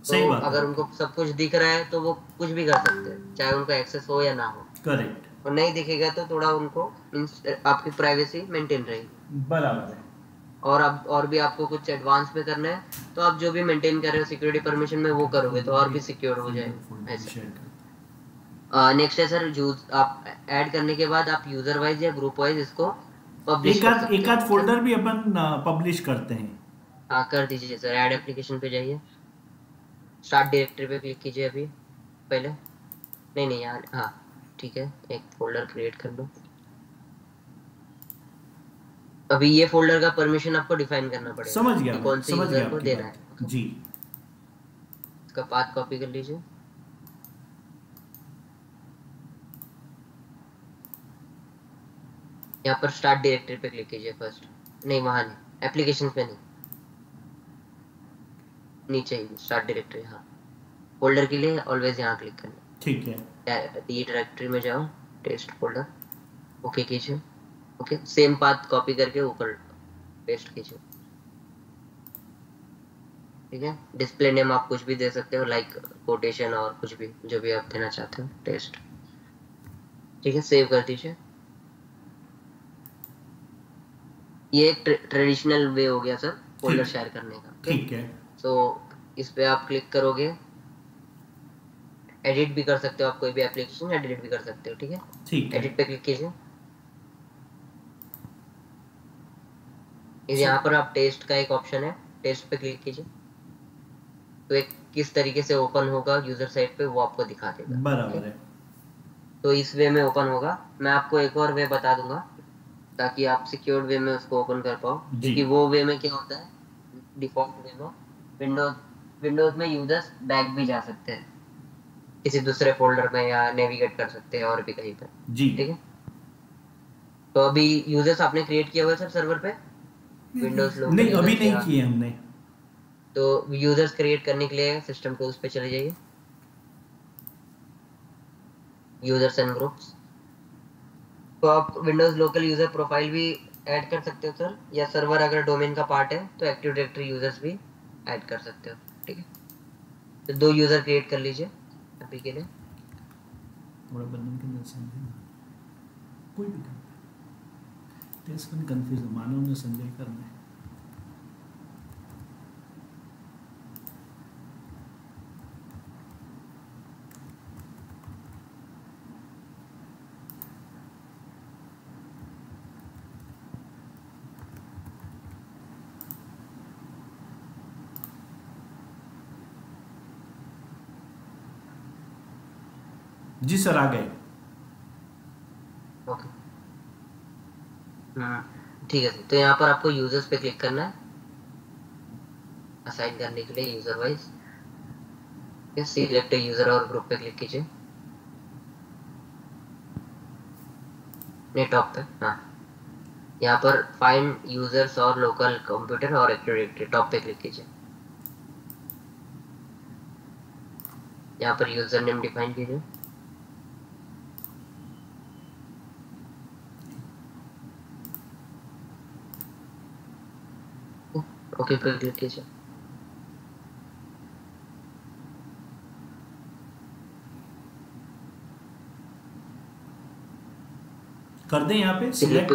सही तो बात है अगर आपकी। उनको सब कुछ दिख रहा है तो वो कुछ भी कर सकते हैं, चाहे उनको एक्सेस हो या ना हो। करेक्ट। और नहीं दिखेगा तो थोड़ा उनको मींस आपकी प्राइवेसी मेंटेन रहेगी। बराबर है। और अब और भी आपको कुछ एडवांस में करना है तो आप जो भी मेंटेन कर रहे हो सिक्योरिटी परमिशन में वो करोगे तो और भी सिक्योर हो जाएगा ऐसा। नेक्स्ट है सर, यूज आप ऐड करने के बाद आप यूजर वाइज या ग्रुप वाइज इसको पब्लिश कर सकते एक हो। आध फोल्डर भी अपन पब्लिश करते हैं। हाँ कर दीजिए सर, ऐड एप्लीकेशन पे जाइए, स्टार्ट डायरेक्टरी पे क्लिक कीजिए अभी पहले। नहीं नहीं यार, हाँ ठीक है, एक फोल्डर क्रिएट कर लो। अभी ये फोल्डर का परमिशन आपको डिफाइन करना पड़ेगा समझ गया कि मैं, कौन से समझ गया यूजर को आपकी देना बात। है। जी। इसका पाथ कॉपी कर लीजिए। यहाँ पर स्टार्ट डायरेक्टरी पे क्लिक कीजिए फर्स्ट। नहीं वहां नहीं, एप्लीकेशन पे नहीं, नीचे ही स्टार्ट डायरेक्टरी। हाँ, फोल्डर के लिए ऑलवेज यहाँ क्लिक करना। ठीक है। डी डायरेक्टरी में जाओ, टेस्ट फोल्डर, ओके कीजिए। ओके, सेम पाथ कॉपी करके ऊपर पेस्ट कीजिए। ठीक है। डिस्प्ले नेम आप कुछ भी दे सकते हो, लाइक कोटेशन और कुछ भी जो भी आप देना चाहते हो, टेस्ट। ठीक है, सेव कर दीजिए। ये एक ट्रेडिशनल वे हो गया सर फोल्डर शेयर करने का। ठीक है। तो इस पे आप क्लिक करोगे, एडिट भी कर सकते हो आप कोई भी एप्लीकेशन, एडिट भी कर सकते हो। ठीक है। ठीक है। एडिट पे क्लिक कीजिए। यहाँ पर आप टेस्ट का एक ऑप्शन है, टेस्ट पे क्लिक कीजिए तो एक किस तरीके से ओपन होगा यूजर साइड पे वो आपको दिखा देगा। बराबर है। तो इस वे में ओपन होगा। मैं आपको एक और वे बता दूंगा ताकि आप सिक्योर्ड वे में उसको ओपन कर पाओ, क्योंकि वो वे में क्या होता है, डिफॉल्ट वे में विंडोज में यूजर्स बैक भी जा सकते हैं किसी दूसरे फोल्डर में या नेविगेट कर सकते हैं और भी कहीं पर। जी। ठीक है। तो अभी यूजर्स आपने क्रिएट किया हुआ है सर सर्वर पे, विंडोज लोकल नहीं अभी यूजर्स नहीं या, किए हमने। तो यूजर्स क्रिएट करने के लिए सिस्टम टूल्स पे चले जाइए, यूजर्स एंड ग्रुप्स। तो आप विंडोज लोकल यूजर प्रोफाइल भी ऐड कर सकते हो सर, या सर्वर अगर डोमेन का पार्ट है तो एक्टिव डायरेक्टरी यूजर्स भी ऐड कर सकते हो। ठीक है। तो 2 यूजर क्रिएट कर लीजिए अभी के लिए। थोड़ा बंधन के अंदर समझे ना, कोई भी काम। टेस्ट में कंफ्यूज मानव ने संजय कर में जी सर आ गए। ओके ठीक है सर। तो यहाँ पर आपको यूजर्स पे क्लिक करना है असाइन करने के लिए यूजर वाइज। सिलेक्ट यूजर और ग्रुप पे क्लिक कीजिए। नहीं टॉप पे, हाँ यहाँ पर फाइंड यूजर्स और लोकल कंप्यूटर और एक्टिव डायरेक्टरी टॉप पे क्लिक कीजिए। यहाँ पर यूजर नेम डिफाइन कीजिए। ओके पे क्लिक कीजिए। कर दें यहाँ पे सिलेक्ट।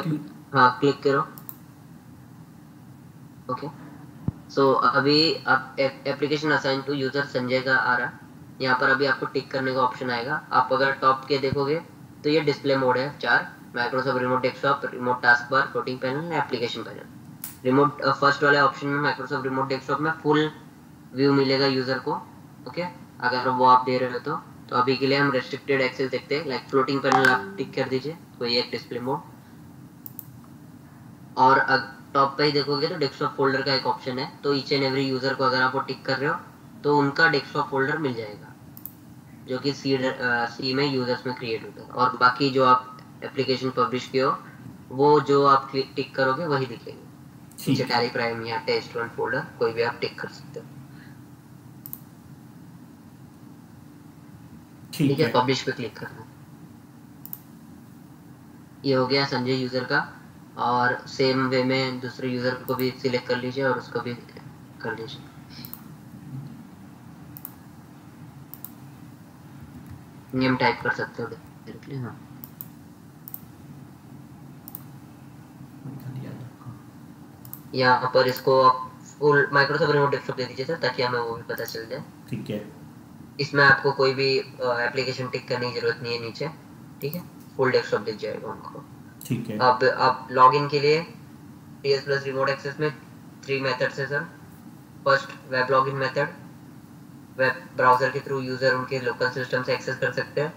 हाँ क्लिक करो। ओके सो अभी आप application assign to user Sanjay का आ रहा। यहाँ पर अभी आपको टिक करने का ऑप्शन आएगा। आप अगर टॉप के देखोगे तो ये डिस्प्ले मोड है 4, Microsoft remote desktop, remote task bar, floating panel, application panel. Remote first वाले ऑप्शन में माइक्रोसॉफ्ट रिमोट डेस्कटॉप में फुल व्यू मिलेगा यूजर को। ओके अगर वो आप दे रहे हो तो अभी के लिए हम रेस्ट्रिक्टेड एक्सेस देखते हैं। लाइक फ्लोटिंग पैनल आप टिक कर दीजिए तो ये एक डिस्प्ले मोड। और टॉप पे ही देखोगे तो डेस्कटॉप फोल्डर का एक ऑप्शन है। तो ईच एंड एवरी यूजर को अगर आप वो टिक कर रहे हो तो उनका डेस्कटॉप फोल्डर मिल जाएगा जो कि सी में यूजर्स में क्रिएट होता है। और बाकी जो आप एप्लीकेशन पब्लिश किए हो वो जो आप टिक करोगे वही दिखेंगे नीचे। टैली प्राइम या टेस्ट वन फोल्डर कोई भी आप टिक कर सकते हो। ठीक है पब्लिश पे क्लिक करना। ये हो गया संजय यूजर का। और सेम वे में दूसरे यूजर को भी सिलेक्ट कर लीजिए और उसको भी कर लीजिए। नेम टाइप कर सकते हो डायरेक्टली। हाँ यहाँ पर इसको आप फुल माइक्रोसॉफ्ट रिमोट डेस्कटॉप दे दीजिए सर ताकि हमें वो भी पता चल जाए। ठीक है इसमें आपको कोई भी एप्लीकेशन टिक करने की जरूरत नहीं है नीचे। ठीक है फुल डेस्कटॉप दिख जाएगा उनको। ठीक है अब आप लॉगिन के लिए टीएस प्लस रिमोट एक्सेस में 3 मेथड्स है sir. First web login method, web browser के थ्रू यूजर उनके लोकल सिस्टम से एक्सेस कर सकते हैं।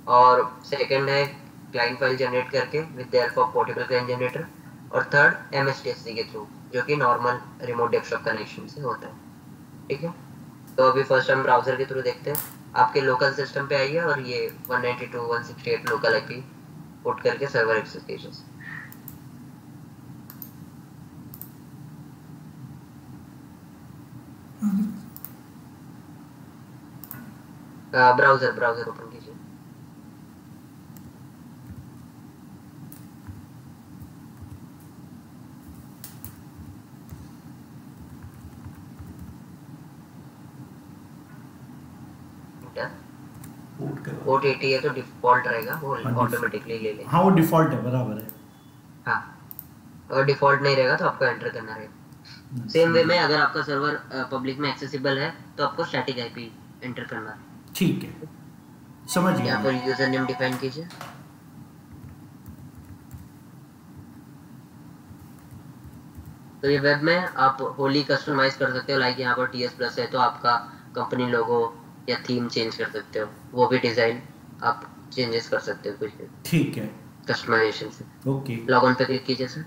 और सेकंड है क्लाइंट फाइल जनरेट करके with the help of portable client generator. और थर्ड एमएसटीएससी के थ्रू जो कि नॉर्मल रिमोट डेस्कटॉप कनेक्शन से होता है। ठीक है तो अभी फर्स्ट हम ब्राउजर के थ्रू देखते हैं। आपके लोकल सिस्टम पे आइए और ये 192.168 लोकल आईपी पुट करके सर्वर एक्सेस कीजिए। ब्राउजर ओपन कीजिए। पोर्ट 80 है तो डिफॉल्ट रहेगा वो ऑटोमेटिकली ले लेगा। हाँ वो डिफॉल्ट है बराबर है। हाँ और डिफॉल्ट नहीं रहेगा तो आपको एंटर करना रहेगा। सेम वे में अगर आपका सर्वर पब्लिक में एक्सेसिबल है तो आपको स्टैटिक आईपी एंटर करना है। ठीक है समझ गया। यहाँ पर यूजर नेम डिफाइन कीजिए। तो ये वेब में आप होली कस्टमाइज कर सकते हो। लाइक यहाँ पर टीएस प्लस है तो आपका कंपनी लोगो या थीम चेंज कर सकते हो। वो भी डिजाइन आप चेंजेस कर सकते हो कुछ भी। ठीक है कस्टमाइजेशन से। ओके लॉग ऑन पे क्लिक कीजिए सर।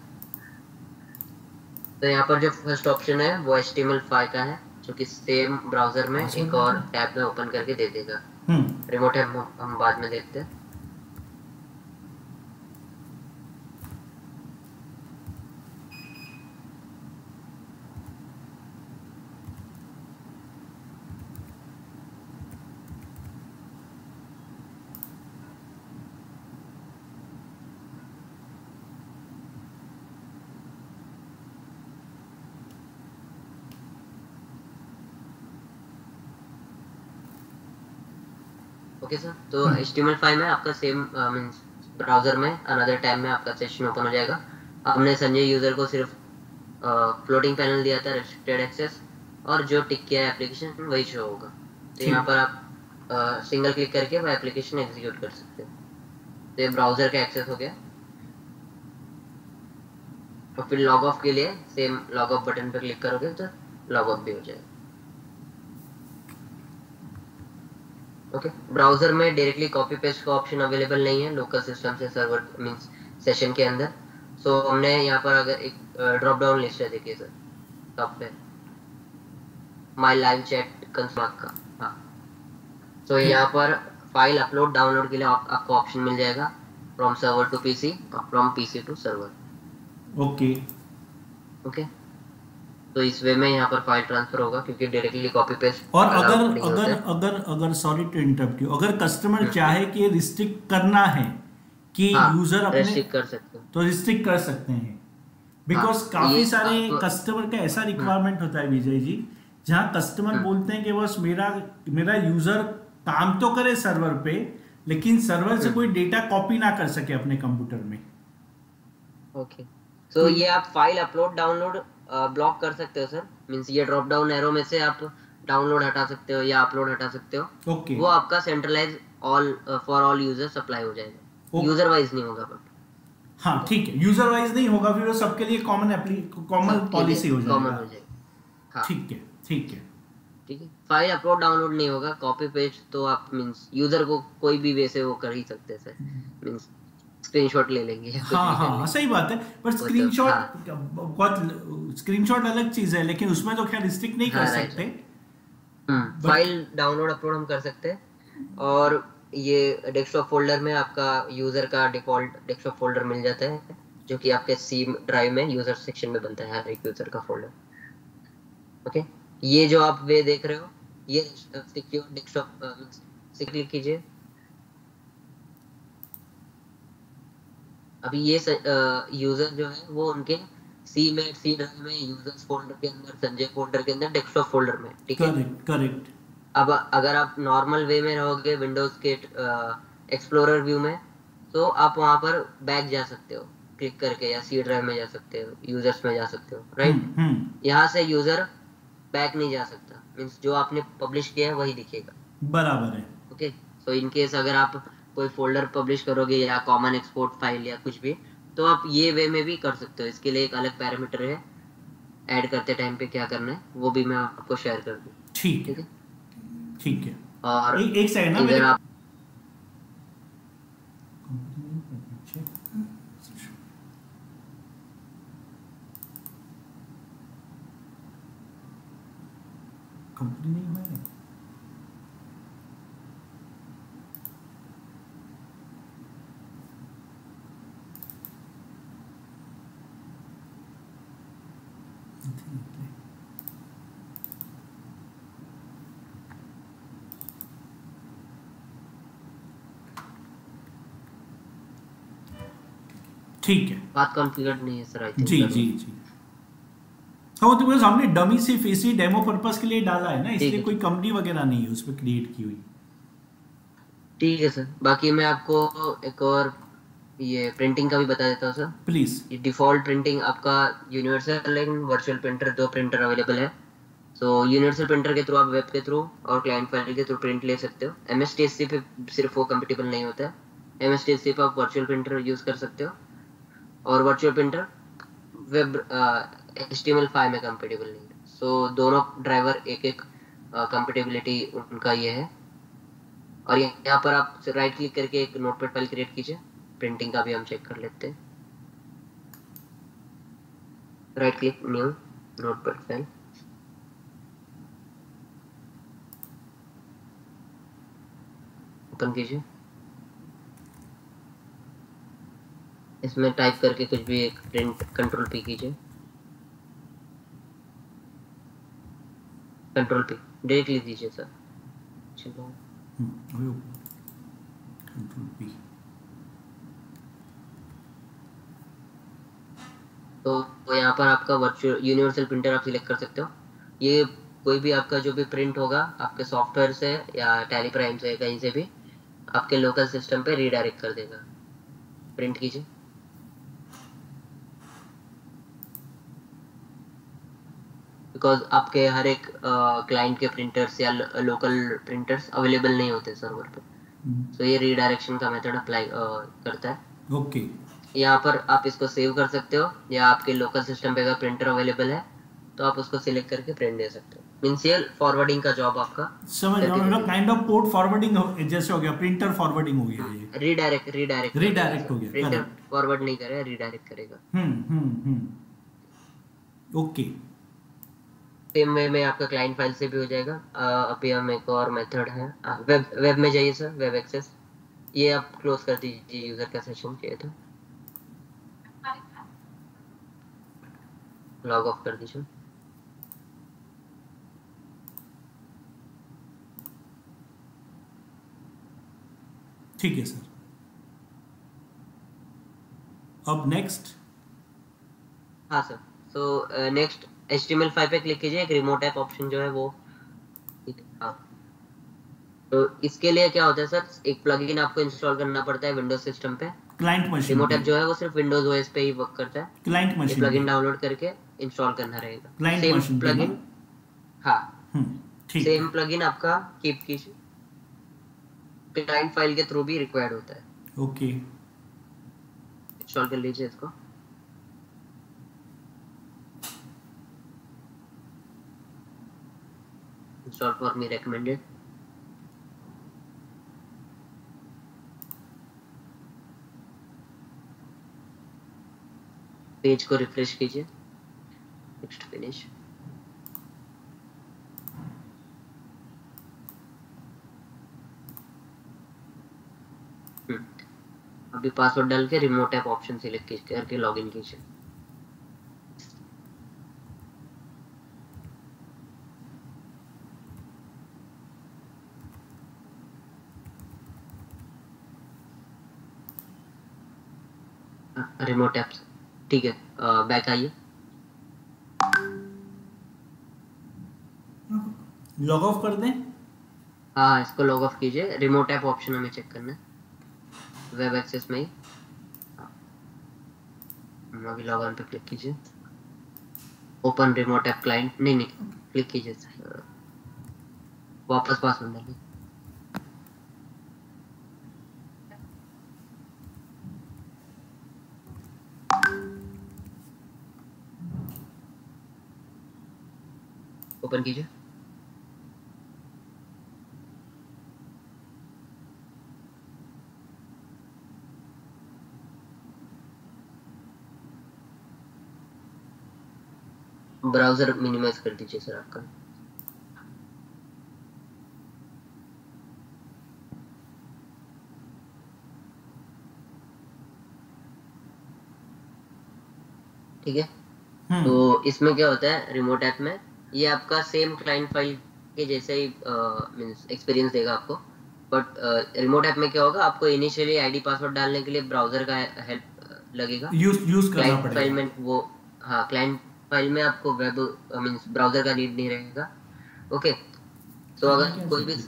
तो यहाँ पर जो फर्स्ट ऑप्शन है वो HTML5 का है जो कि सेम ब्राउजर में एक और टैब में ओपन करके दे देगा। रिमोट है हम बाद में देखते हैं। ओके सर तो HTML5 में आपका सेम मींस ब्राउजर में अनदर टैब में आपका सेशन ओपन हो जाएगा हमने संजय यूजर को सिर्फ फ्लोटिंग पैनल दिया था, रेस्ट्रिक्टेड एक्सेस, और जो टिक किया है एप्लीकेशन वही शो होगा। तो यहाँ ठीक। पर आप सिंगल क्लिक करके वो एप्लीकेशन एग्जीक्यूट कर सकते हो। तो ये ब्राउजर का एक्सेस हो गया। और फिर लॉग ऑफ के लिए सेम लॉग ऑफ बटन पर क्लिक करोगे तो लॉग ऑफ भी हो जाएगा। ओके, ब्राउजर में डायरेक्टली कॉपी पेस्ट का ऑप्शन अवेलेबल नहीं है लोकल सिस्टम से सर्वर मींस सेशन के अंदर। सो हमने यहाँ पर अगर एक ड्रॉप डाउन लिस्ट है, देखिए सर टॉप पे माय लाइव चैट कंसोल का। हाँ, तो यहाँ पर फाइल अपलोड डाउनलोड के लिए आपको ऑप्शन मिल जाएगा फ्रॉम सर्वर टू पीसी और from PC to server. Okay. Okay, तो इस वे में यहाँ पर फाइल ट्रांसफर होगा क्योंकि डायरेक्टली कॉपी पेस्ट और अगर नहीं होता अगर है। अगर अगर सॉरी टू इंटरप्ट यू, अगर कस्टमर चाहे कि रिस्ट्रिक्ट करना है कि हाँ, यूजर अपने, रेस्ट्रिक्ट कर सकते हो। तो रिस्ट्रिक्ट कर सकते हैं। बिकॉज हाँ, काफी ये सारे आप कस्टमर का ऐसा रिक्वायरमेंट होता है विजय जी, जहां कस्टमर बोलते हैं कि बस मेरा मेरा यूजर काम तो करे सर्वर पे, लेकिन सर्वर से कोई डेटा कॉपी ना कर सके अपने कंप्यूटर में। ओके, तो ये आप फाइल अपलोड डाउनलोड ब्लॉक कर सकते हो सर। मींस ये ड्रॉप डाउन एरो में से आप डाउनलोड हटा सकते हो या अपलोड हटा सकते हो। ओके। वो आपका centralize all for all users apply हो जाएगा, यूजर वाइज नहीं होगा बट। हाँ ठीक है, यूजर वाइज नहीं होगा, फिर वो सबके लिए कॉमन पॉलिसी हो कॉमन हो जाएगा। जाएगा। हाँ, ठीक है ठीक है। ठीक है। फाइल अपलोड डाउनलोड नहीं होगा, कॉपी पेस्ट तो आप मींस यूजर को कोई भी वे से वो कर ही सकते हैं सर। मींस स्क्रीनशॉट ले लेंगे या कुछ हाँ भी कर हाँ लेंगे सही बात है, पर वो तो। स्क्रीनशॉट हाँ बहुत, स्क्रीनशॉट अलग चीज है, लेकिन उसमें तो खैर रिस्ट्रिक्ट नहीं कर हाँ, राइट। सकते। बट फाइल डाउनलोड अपलोड हम कर सकते हैं। और ये डेस्कटॉप फोल्डर में आपका यूजर का डिफॉल्ट डेस्कटॉप फोल्डर मिल जाता है, जो कि आपके सी ड्राइव में यूजर सेक्शन में बनता है हर एक यूजर का फोल्डर। ओके, ये जो आप वे देख रहे हो ये सिक्योर डेस्कटॉप से क्लिक कीजिए। अभी ये यूजर जो है वो उनके सी ड्राइव में यूजर्स फोल्डर के अंदर, संजय फोल्डर के अंदर, डेस्कटॉप फोल्डर में, ठीक है। Correct correct. अब अगर आप नॉर्मल वे में रहोगे विंडोज के एक्सप्लोरर व्यू में, तो आप वहां पर बैक जा सकते हो क्लिक करके, या सी ड्राइव में जा सकते हो, यूजर्स में जा सकते हो, राइट। यहाँ से यूजर बैक नहीं जा सकता, मींस जो आपने पब्लिश किया है वही दिखेगा। बराबर है। ओके, सो इन केस अगर आप कोई फोल्डर पब्लिश करोगे या कॉमन एक्सपोर्ट फाइल या कुछ भी, तो आप ये वे में भी कर सकते हो। इसके लिए एक अलग पैरामीटर है, ऐड करते टाइम पे क्या करना है वो भी मैं आपको शेयर कर दूँ। ठीक ठीक है है, ठीक है। और एक सेकंड ना, इधर मेरे आप कंपनी नहीं हुआ है। ठीक है, बात कॉन्फ़िगर्ड नहीं है सर, आई थिंक। जी जी जी। हाँ तो बस हमने डमी सिर्फ इसी डेमो पर्पस के लिए डाला है ना, इसलिए कोई कंपनी वगैरह नहीं है उस पर क्रिएट की हुई। ठीक है सर, बाकी मैं आपको एक और ये प्रिंटिंग का भी बता देता हूँ सर। प्लीज। ये डिफ़ॉल्ट प्रिंटिंग आपका यूनिवर्सल एंड वर्चुअल प्रिंटर, दो प्रिंटर अवेलेबल है। सो यूनिवर्सल प्रिंटर के थ्रू आप वेब के थ्रू और क्लाइंट फाइल के थ्रू प्रिंट ले सकते हो। MSTSC पे सिर्फ वो कंपेटिबल नहीं होता है। MSTSC पे आप वर्चुअल प्रिंटर यूज़ कर सकते हो, और वर्चुअल प्रिंटर वेब HTML5 में कंपेटिबल नहीं है। सो दोनों ड्राइवर एक एक कंपेटिबिलिटी उनका ये है। और यहाँ पर आप राइट क्लिक करके एक नोटपैड फाइल क्रिएट कीजिए। प्रिंटिंग का भी हम चेक कर लेते हैं। Right click, new notepad file, open कीजिए। इसमें टाइप करके कुछ भी एक प्रिंट, कंट्रोल P कीजिए, कंट्रोल P डायरेक्टली दीजिए सर। चलो, कंट्रोल पी। तो यहाँ पर आपका वर्चुअल यूनिवर्सल प्रिंटर आप सिलेक्ट कर सकते हो। ये कोई भी आपका जो भी प्रिंट होगा आपके सॉफ्टवेयर से या टैली प्राइम से कहीं से भी आपके लोकल सिस्टम पे रीडायरेक्ट कर देगा। प्रिंट कीजिए। बिकॉज आपके हर एक क्लाइंट के प्रिंटर्स या लोकल प्रिंटर्स अवेलेबल नहीं होते सर्वर पे, तो ये रीडायरेक्शन का मेथड अप्लाई करता है। ओके यहाँ पर आप इसको सेव कर सकते हो, या आपके लोकल सिस्टम पे अगर प्रिंटर अवेलेबल है तो आप उसको सिलेक्ट करके प्रिंट दे सकते हो। मींस ये फॉरवर्डिंग का जॉब आपका समझ रहा हूँ, काइंड ऑफ पोर्ट फॉरवर्डिंग जैसे हो गया, प्रिंटर फॉरवर्डिंग हो गया ये, रीडायरेक्ट रीडायरेक्ट हो गया, प्रिंटर करेक्ट। फॉरवर्ड नहीं करेगा, रीडायरेक्ट करेगा। ओके सेम वे में आपका क्लाइंट फाइल से भी हो जाएगा। अभी हम एक और मेथड है, वेब में जाइए सर, वेब एक्सेस। ये आप क्लोज कर दीजिए, यूजर का सेशन चाहिए तो लॉग ऑफ कर दीजिए। ठीक है सर। अब नेक्स्ट। हाँ सर, सो नेक्स्ट HTML5 पे क्लिक कीजिए, एक रिमोट ऐप ऑप्शन जो है वो, हाँ। तो इसके लिए क्या होता है सर, एक प्लगइन आपको इंस्टॉल करना पड़ता है विंडोज सिस्टम पे। क्लाइंट मशीन रिमोट ऐप जो है वो सिर्फ विंडोज ओएस पे ही वर्क करता है। क्लाइंट ये मशीन प्लगइन डाउनलोड करके इंस्टॉल करना रहेगा। क्लाइंट सेम मशीन प्लगइन, हाँ ठीक सेम है। प्लगइन आपका कीप कीजिए, क्लाइंट फाइल के थ्रू भी रिक्वायर्ड होता है। ओके इंस्टॉल कर लीजिए इसको। Install for me recommended. Page को रिफ्रेश कीजिए, नेक्स्ट फिनिश। अभी पासवर्ड डाल के रिमोट ऐप ऑप्शन सिलेक्ट करके लॉगिन कीजिए। रिमोट ऐप, ठीक है, बैक आइए। लॉग ऑफ कर दें। हाँ इसको लॉग ऑफ कीजिए, रिमोट ऐप ऑप्शन हमें चेक करना है वेब एक्सेस में ही। अभी लॉग ऑन पे क्लिक कीजिए, ओपन रिमोट ऐप क्लाइंट, नहीं क्लिक कीजिए, वापस पासवर्ड डालिए। ओपन कीजिए। ब्राउजर मिनिमाइज कर दीजिए सर आपका। ठीक है, तो इसमें क्या होता है रिमोट ऐप में, ये आपका सेम क्लाइंट फाइल के जैसे ही मींस एक्सपीरियंस देगा आपको। बट रिमोट ऐप में क्या होगा, आपको इनिशियली आईडी पासवर्ड डालने के लिए ब्राउजर का हेल्प लगेगा, यूज करना पड़ेगा। फाइल में वो, हाँ क्लाइंट फाइल में आपको वेब मींस ब्राउजर का नीड नहीं रहेगा। ओके, तो अगर कोई भी एक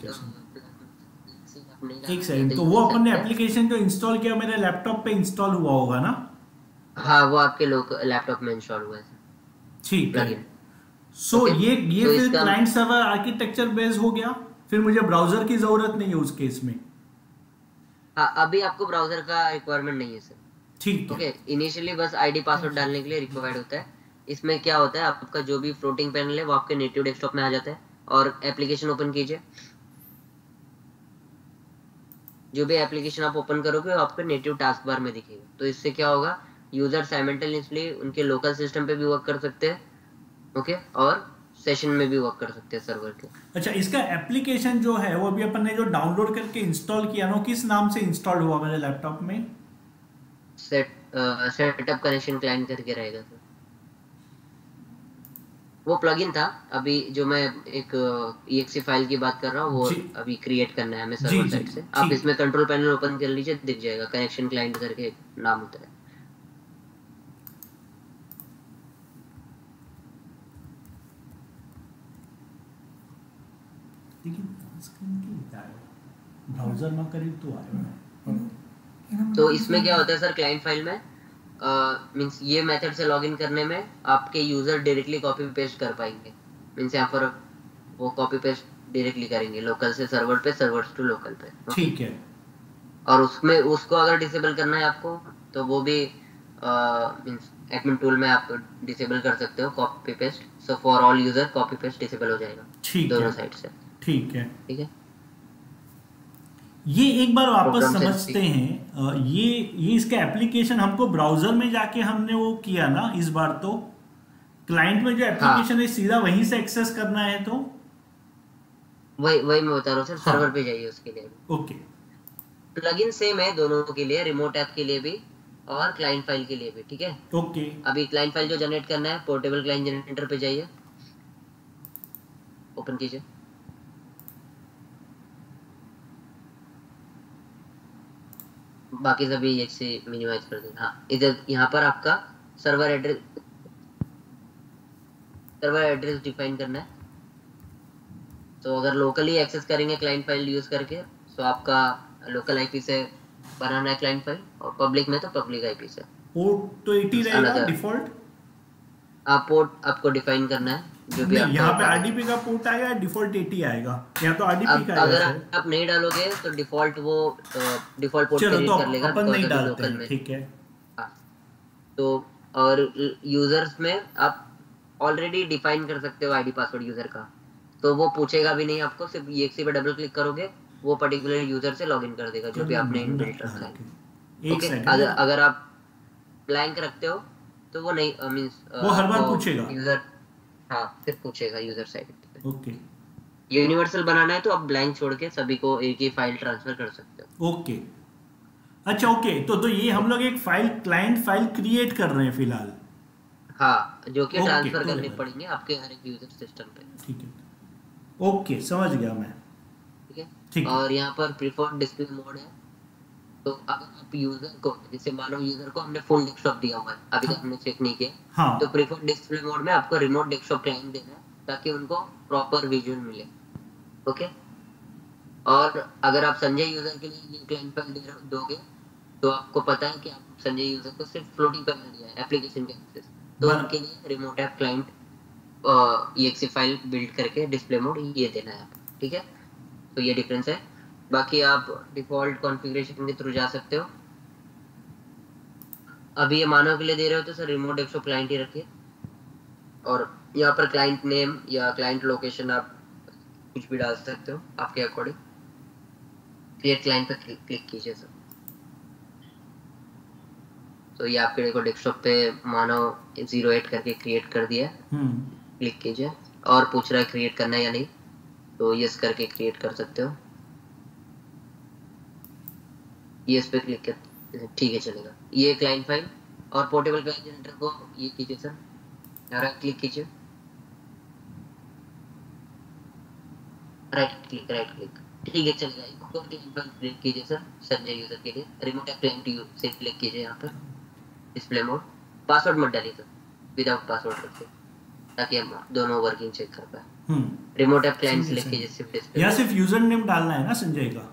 सेकंड, तो वो अपन ने एप्लीकेशन जो इंस्टॉल किया मेरे लैपटॉप पे इंस्टॉल हुआ होगा ना? हाँ वो आपके लैपटॉप में इंस्टॉल हुआ है। ठीक है। प्लगइन। सो Okay. ये तो फिर इसका क्लाइंट सर्वर आर्किटेक्चर बेस्ड हो गया, फिर मुझे ब्राउजर की जरूरत नहीं है उस केस में। हाँ अभी आपको ब्राउजर का रिक्वायरमेंट नहीं है सर। ठीक है। ओके, इनिशियली बस आईडी पासवर्ड डालने के लिए रिक्वायर्ड होता है। इसमें क्या होता है, आपका जो भी फ्लोटिंग पैनल है वो आपके नेटिव डेस्कटॉप में आ जाता है, और एप्लीकेशन ओपन कीजिए। जो भी एप्लीकेशन आप ओपन करोगे वो आपके नेटिव टास्क बार में दिखेगा। तो इससे क्या होगा, यूजर साइमल्टेनियसली उनके लोकल सिस्टम पे भी वर्क कर सकते हैं, ओके, और सेशन में भी वर्क कर सकते हैं सर्वर के। अच्छा, इसका एप्लीकेशन जो है वो अभी अपन ने जो डाउनलोड करके इंस्टॉल किया ना, किस नाम से इंस्टॉल हुआ मेरे लैपटॉप में? सेटअप कनेक्शन क्लाइंट करके रहेगा सर। वो प्लगइन था, अभी जो मैं एक exe फाइल की बात कर रहा हूँ वो अभी क्रिएट करना है हमें सर्वर साइड से। आप इसमें कंट्रोल पैनल ओपन कर लीजिए, दिख जाएगा कनेक्शन क्लाइंट करके एक नाम होता है। ब्राउजर में करीब तो आया। तो इसमें क्या होता है सर, क्लाइंट फाइल में मींस ये मेथड से लॉगिन करने में आपके यूजर डायरेक्टली कॉपी पेस्ट कर पाएंगे। मीन्स यहाँ पर वो कॉपी पेस्ट डायरेक्टली करेंगे लोकल से सर्वर पे, सर्वर टू लोकल पे। ठीक है। और उसमें उसको अगर डिसेबल करना है आपको तो वो भी मीन्स एडमिन टूल में आप डिसेबल कर सकते हो copy paste. So for all user copy paste disable हो जाएगा ठीक दोनों है। साइड से। ठीक है। ठीक है, ये एक बार वापस प्रोग्राम समझते हैं। ये इसका एप्लीकेशन हमको ब्राउजर में जाके हमने वो किया ना इस बार, तो क्लाइंट में जो हाँ एप्लीकेशन है सीधा वहीं से एक्सेस करना है तो? वही वही मैं बता रहा हूँ सर, हाँ। सर्वर पे जाइए उसके लिए। ओके। प्लगइन सेम है दोनों के लिए, रिमोट ऐप के लिए भी और क्लाइंट फाइल के लिए भी। ठीक है, ओके। अभी क्लाइंट फाइल जो जनरेट करना है पोर्टेबल क्लाइंट जनरेटर पे जाइए, ओपन कीजिए। बाकी सभी एक से मिनिमाइज कर देना। हाँ, इधर यहाँ पर आपका सर्वर एड्रेस डिफाइन करना है। तो अगर लोकली एक्सेस करेंगे क्लाइंट फाइल यूज करके तो आपका लोकल आईपी से बनाना है क्लाइंट फाइल, और पब्लिक में तो पब्लिक आईपी से। पोर्ट तो 80 रहेगा अनदर डिफॉल्ट? आप पोर्ट आपको डिफाइन करना है जो भी नहीं, आपका यहाँ पे रिक्वायरमेंट है। आरडीपी का पोर्ट आएगा या डिफॉल्ट 80 आएगा? या तो आरडीपी अब का आएगा अगर शायद। आप नहीं डालोगे तो डिफॉल्ट वो डिफॉल्ट पोर्ट चलो तो क्रिएट कर लेगा, अपन बिकॉज नहीं अभी डालते लोकल हैं, में। ठीक है। हाँ, तो और यूजर्स में आप ऑलरेडी डिफाइन कर सकते हो आईडी पासवर्ड यूजर का, तो वो पूछेगा भी नहीं आपको, सिर्फ EXE पे डबल क्लिक करोगे वो पर्टिकुलर यूजर से लॉगिन कर देगा जो भी चलो आपने नहीं इनबिल्ट रखा है। डालते, एक ओके, सेकंड है। अगर आप ब्लैंक रखते हो तो वो नहीं मींस वो हर बार आपको पूछेगा। यूजर, हाँ सिर्फ पूछेगा यूजर साइड पे। ओके। यूनिवर्सल बनाना है तो आप ब्लैंक छोड़ के सभी को एक ही फाइल ट्रांसफर कर सकते हो। ओके। अच्छा ओके, तो ये हम लोग एक फाइल, क्लाइंट फाइल क्रिएट कर रहे हैं फिलहाल। हाँ, जो कि ओके ट्रांसफर तो करने पड़ेंगे आपके हर एक यूजर सिस्टम पे। ठीक है। ओके, समझ गया मैं। ठीक है, ठीक है। और यहाँ पर प्रीफर्ड डिस्प्ले मोड है। तो अगर आप यूजर को, जैसे मानो यूजर को हमने फुल डेस्कटॉप दिया हुआ है, अभी तक हाँ। हमने चेक नहीं किया, तो हाँ। प्रीफर्ड डिस्प्ले मोड में आपको रिमोट डेस्कटॉप क्लाइंट देना है ताकि उनको प्रॉपर विजुअल मिले। ओके, और अगर आप संजय यूजर के लिए ये क्लाइंट फाइल दोगे तो आपको पता है कि आप संजय यूजर को सिर्फ फ्लोटिंग पे मिल दिया है एप्लीकेशन के एक्सेस, तो बर उनके लिए remote app client EXE file build करके डिस्प्ले मोड ये देना है आपको। ठीक है, तो ये डिफरेंस है। बाकी आप डिफॉल्ट कॉन्फ़िगरेशन के थ्रू जा सकते हो। अभी ये मानव के लिए दे रहे हो तो सर रिमोट डेस्कटॉप क्लाइंट ही रखिए, और यहाँ पर क्लाइंट नेम या क्लाइंट लोकेशन आप कुछ भी डाल सकते हो आपके अकॉर्डिंग। क्रिएट क्लाइंट पर क्लिक कीजिए सर, तो ये आपके को डेस्कटॉप पे मानो 08 करके क्रिएट कर दिया है। क्लिक कीजिए, और पूछ रहा है क्रिएट करना है या नहीं, तो यस करके क्रिएट कर सकते हो। यस पे क्लिक कर, ठीक है चलेगा। ये क्लाइंट फाइल और पोर्टेबल क्लाइंट जनरेटर को ये कीजिए सर, राइट क्लिक कीजिए, राइट क्लिक, ठीक है चलेगा। इसको क्लाइंट फाइल क्रिएट कीजिए सर संजय यूजर के लिए, रिमोट ऐप क्लाइंट से क्लिक कीजिए यहाँ पर डिस्प्ले मोड। पासवर्ड मत डालिए सर, विदाउट पासवर्ड रखिए ताकि हम दोनों वर्किंग चेक कर पाए। रिमोट ऐप क्लाइंट सेलेक्ट कीजिए सिर्फ डिस्प्ले, या सिर्फ यूजर नेम डालना है ना संजय का?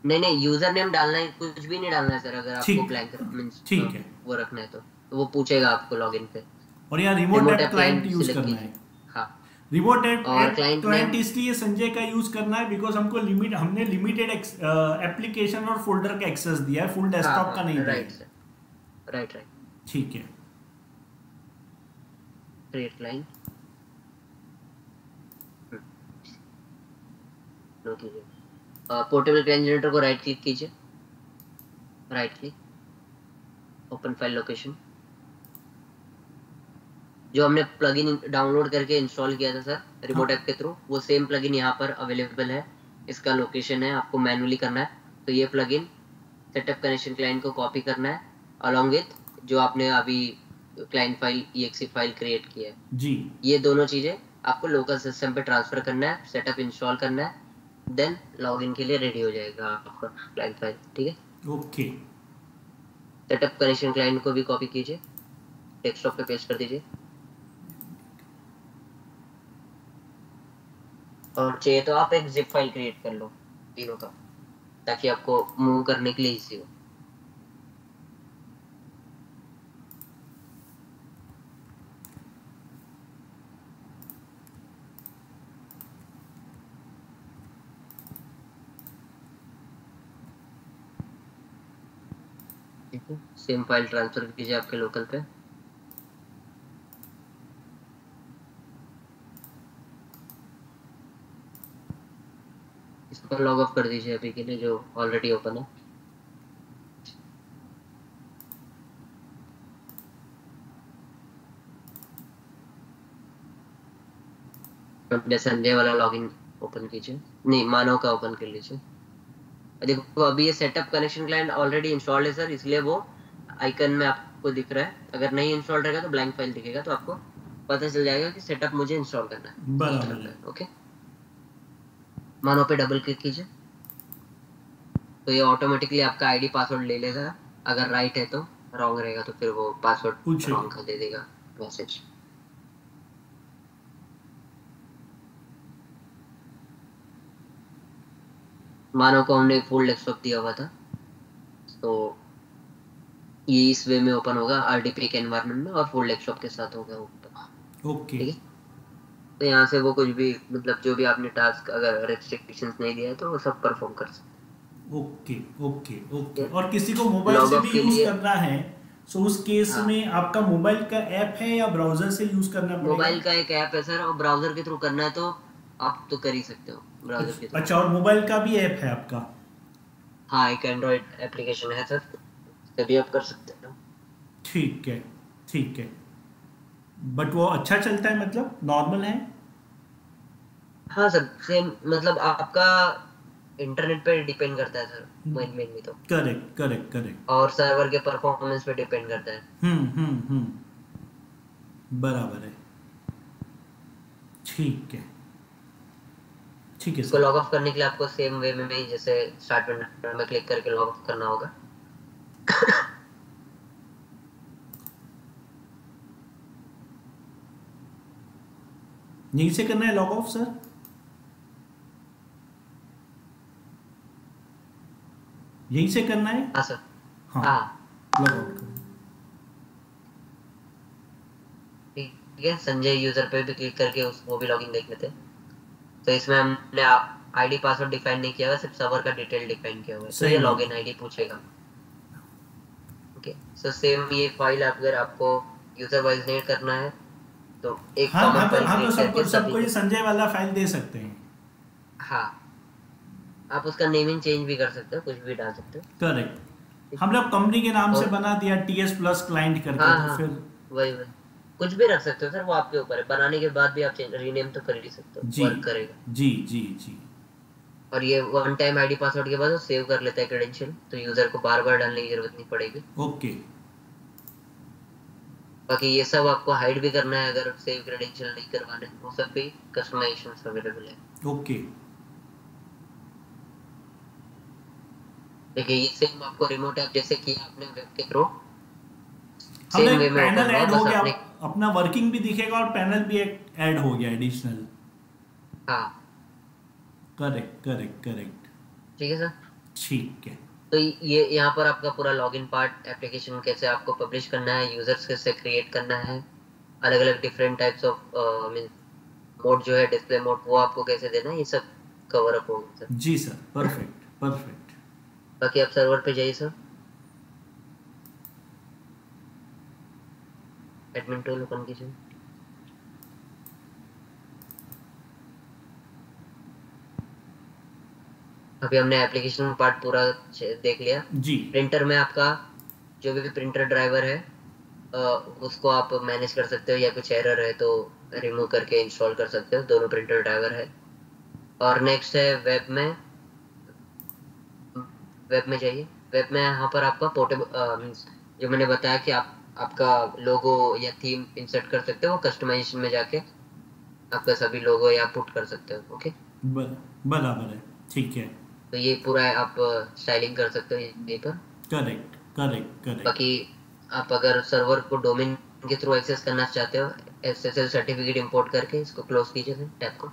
नहीं यूजर नेम डालना है, कुछ भी नहीं डालना है सर। अगर आपको ठीक, ब्लैंक मींस ठीक है। वो रखना है तो वो पूछेगा आपको लॉगिन पे। और यहाँ remote remote app app client client use select करना कीजिए। है। हाँ, रिमोट ऐप और क्लाइंट नेम क्लाइंट इसलिए संजय का यूज करना है बिकॉज हमको हमने लिमिटेड एप्लीकेशन और फोल्डर का एक्सेस दिया है, फुल डेस्कटॉप का नहीं दिया राइट है। सर, राइट ठीक है। क्रिएट क्लाइंट नो कीजिए। पोर्टेबल क्लाइंट जनरेटर को राइट क्लिक कीजिए, right click open file location. जो हमने प्लगइन डाउनलोड करके इंस्टॉल किया था सर रिमोट ऐप के थ्रू, वो सेम प्लगइन यहाँ पर अवेलेबल है। इसका लोकेशन है, आपको मैन्युअली करना है। तो ये प्लगइन सेटअप कनेक्शन क्लाइंट को कॉपी करना है अलॉन्ग विथ जो आपने अभी client file EXE file create किया है जी। ये दोनों चीजें आपको लोकल सिस्टम पे ट्रांसफर करना है, सेटअप इंस्टॉल करना है, देन लॉगिन के लिए रेडी हो जाएगा आपका क्लाइंट फाइल। ठीक है, ओके। सेटअप कनेक्शन क्लाइंट को भी कॉपी कीजिए, डेस्कटॉप पे पेस्ट कर दीजिए, और चाहिए तो आप एक जिप फाइल क्रिएट कर लो तीनों का, ताकि आपको मूव करने के लिए इजी हो। ठीक है, सेम फाइल ट्रांसफर कीजिए आपके लोकल पे। इसको लॉग ऑफ कर दीजिए अभी के लिए, जो ऑलरेडी ओपन है। अपने संजय वाला लॉगिन ओपन कीजिए, नहीं मानव का ओपन कर लीजिए। देखो अभी ये setup connection client already installed है सर, इसलिए वो आइकन में आपको दिख रहा है। अगर नहीं इंस्टॉल रहेगा तो ब्लैंक फाइल दिखेगा, तो आपको पता चल जाएगा कि सेटअप मुझे इंस्टॉल करना है, बराबर सिस्टम है। पे। ओके, मानो पे डबल क्लिक कीजिए, तो ये ऑटोमेटिकली आपका आईडी पासवर्ड ले लेगा। अगर राइट है तो, रॉन्ग रहेगा तो फिर वो पासवर्ड पूछेगा। रॉन्ग कर दे देगा मैसेज। मानो को हमने फुल डेस्कटॉप दिया हुआ था, तो ये इस वे में ओपन होगा आरडीपी के एनवायरनमेंट में और फुल डेस्कटॉप के साथ होगा ओपन। ओके ठीक है, तो यहाँ से वो कुछ भी मतलब जो भी आपने टास्क अगर रेस्ट्रिक्शंस नहीं दिया है तो वो सब परफॉर्म कर सकते ओके ओके ओके। हैं। और किसी को मोबाइल लॉग से ऑफ भी के यूज लिए, करना है, सो उस केस हाँ, में आपका मोबाइल का ऐप है या ब्राउजर से यूज करना पड़ेगा? मोबाइल का एक ऐप है सर, और ब्राउजर के थ्रू करना है तो आप तो कर ही सकते हो ब्राउजर के थ्रू। अच्छा, और मोबाइल का भी ऐप है आपका? हाँ, एक एंड्रॉइड एप्लीकेशन है सर, तभी आप कर सकते हो। ठीक है, ठीक है। बट वो अच्छा चलता है, मतलब नॉर्मल है? हाँ सर, सेम मतलब आपका इंटरनेट पे डिपेंड करता है सर, मेनली तो, करेक्ट करेक्ट करेक्ट। और सर्वर के परफॉर्मेंस पे डिपेंड करता है। बराबर है। ठीक है, ठीक है इसको सर। लॉग ऑफ करने के लिए आपको सेम वे में ही जैसे स्टार्ट विंडो में क्लिक करके लॉग ऑफ करना होगा। यहीं से करना है लॉग ऑफ सर? यहीं से करना है? हाँ सर। हाँ, हाँ लॉग आउट करो। ठीक है, संजय यूजर पे भी क्लिक करके उस वो भी लॉगिन देख लेते हैं। तो इसमें हमने आईडी पासवर्ड डिफाइन नहीं किया हुआ, सिर्फ सर्वर का डिटेल डिफाइन किया हुआ है, तो सही ये बात लॉगिन है। आईडी पूछेगा। ओके, सो सेम ये फाइल अगर आपको यूजर वाइज नहीं करना है तो एक हाँ कॉमन हाँ, तो फाइल हाँ, तो क्रिएट सबको करके सभी सबको ये के, संजय वाला फाइल दे सकते हैं। हाँ, आप उसका नेमिंग चेंज भी कर सकते हो, कुछ भी डाल सकते हो। करेक्ट। ठीक हम है, लोग कंपनी के नाम से और बना दिया टीएस प्लस क्लाइंट करके, हाँ तो हाँ, फिर। वही वही, कुछ भी रख सकते हो सर, वो आपके ऊपर है, बनाने के बाद भी आप रीनेम तो कर ही सकते हो, जी वर्क करेगा। जी जी जी। और ये वन टाइम आईडी पासवर्ड के बाद वो सेव कर लेता है क्रेडेंशियल, तो यूजर को बार बार डालने की जरूरत नहीं पड़ेगी। ओके बाकी ये सब आपको हाइड भी करना है अगर सेव क्रेडेंशियल नहीं करवाने, वो सब भी कस्टमाइजेशन अवेलेबल है। ओके। देखिए ये सेम आपको रिमोट ऐप जैसे किया आपने वेब के थ्रू, हमने सेम एक वे में ओपन पैनल होगा, ऐड हो बस गया, आपने, अपना वर्किंग भी दिखेगा और पैनल भी एक ऐड हो गया एडिशनल। हाँ, करेक्ट करेक्ट करेक्ट। ठीक है सर। ठीक है। तो ये यहाँ पर आपका पूरा लॉगिन पार्ट, एप्लीकेशन कैसे आपको पब्लिश करना है, यूजर्स कैसे क्रिएट करना है, अलग अलग different types of mean mode जो है डिस्प्ले मोड, वो आपको कैसे देना है, ये सब कवर अप होगा सर। जी सर, परफेक्ट परफेक्ट। बाकी आप सर्वर पे जाइए सर, एडमिन टूल ओपन कीजिए। अभी हमने एप्लीकेशन पार्ट पूरा देख लिया। जी प्रिंटर में आपका जो भी प्रिंटर ड्राइवर है अ, उसको आप मैनेज कर सकते हो, या कुछ एरर है तो रिमूव करके इंस्टॉल कर सकते हो, दोनों प्रिंटर ड्राइवर है। और नेक्स्ट है वेब में, वेब में जाइए। वेब में यहाँ पर आपका पोर्टेबल मीन्स जो मैंने बताया कि आप आपका लोगो या थीम इंसर्ट कर सकते हो, कस्टमाइजेशन में जाके आपका सभी लोगो या पुट कर सकते हो। ओके, बराबर है। ठीक है। तो ये पूरा आप स्टाइलिंग कर सकते हो यहीं पर। करेक्ट करेक्ट बाकी करेक्ट। आप अगर सर्वर को डोमेन के थ्रू एक्सेस करना चाहते हो, एसएसएल सर्टिफिकेट इंपोर्ट करके इसको क्लोज कीजिए टैब को।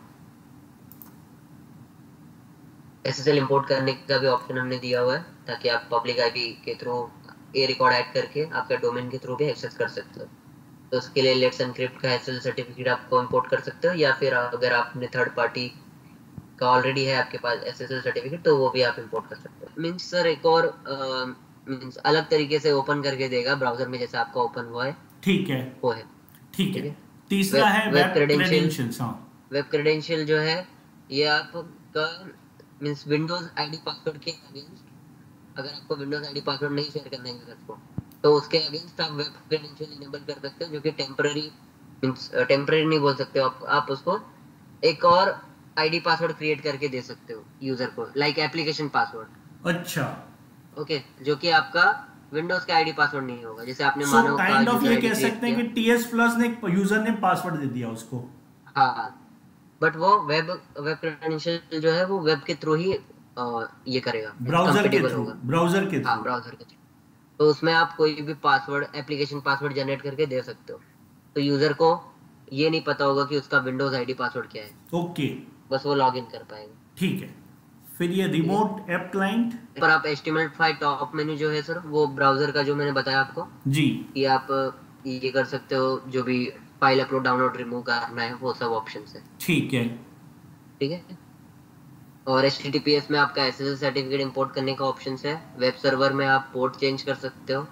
एसएसएल इंपोर्ट करने का भी ऑप्शन हमने दिया हुआ है, ताकि आप पब्लिक आईपी के थ्रू ए रिकॉर्ड ऐड करके आपका डोमेन के थ्रू भी एक्सेस कर सकते हो। तो उसके लिए लेट्स एनक्रिप्ट का एसएसएल सर्टिफिकेट आपको इंपोर्ट कर सकते हो, या फिर अगर आपने थर्ड पार्टी का ऑलरेडी है आपके पास एसएसएल सर्टिफिकेट तो वो भी आप इंपोर्ट कर सकते हो। मीन्स सर एक और मींस अलग तरीके से ओपन करके देगा ब्राउजर में, जैसे आपका ओपन हुआ है ठीक है, वो है। ठीक ठीक है। है। तीसरा वेब है वेब वेब क्रेडेंशियल। क्रेडेंशियल्स। हाँ। वेब क्रेडेंशियल जो है ये आपका मींस विंडोज आईडी पासवर्ड के अगेंस्ट, अगर आपको विंडोज आईडी पासवर्ड नहीं शेयर करना है यूजर्स को, तो उसके अगेंस्ट आप वेब क्रेडेंशियल इनेबल कर सकते हो, जो कि टेम्पररी मींस टेम्पररी नहीं बोल सकते हो आप उसको एक और आईडी पासवर्ड क्रिएट करके दे सकते हो यूजर को, लाइक एप्लीकेशन पासवर्ड। अच्छा। ओके, जो कि आपका विंडोज का आईडी पासवर्ड नहीं होगा, जैसे आपने सो मानव का काइंड ऑफ यूजर ये आईडी कह क्रिएट सकते हैं किया। कि टीएस प्लस ने यूजर ने पासवर्ड दे दिया उसको। हाँ, बट वो वेब वेब क्रेडेंशियल जो है वो वेब के थ्रू ही ये करेगा, मींस ब्राउजर के कंपेटेबल थ्रू, होगा। ब्राउजर के हाँ, थ्रू। ब्राउजर के थ्रू। तो उसमें आप कोई भी पासवर्ड एप्लीकेशन पासवर्ड जनरेट करके दे सकते हो, तो यूजर को ये नहीं पता होगा कि उसका विंडोज आईडी पासवर्ड क्या है, ओके, बस वो लॉग इन कर पाएगा। ठीक है। फिर ये ठीक है। Remote app client. पर आप HTML5 टॉप मेन्यू जो है सर, वो ब्राउजर का जो मैंने बताया आपको जी। कि आप ये कर सकते हो, जो भी फाइल अपलोड डाउनलोड रिमूव करना है वो सब ऑप्शन है। ठीक है। ठीक है। और HTTPS में आपका SSL सर्टिफिकेट इंपोर्ट करने का ऑप्शन है। वेब सर्वर में आप पोर्ट चेंज कर सकते हो,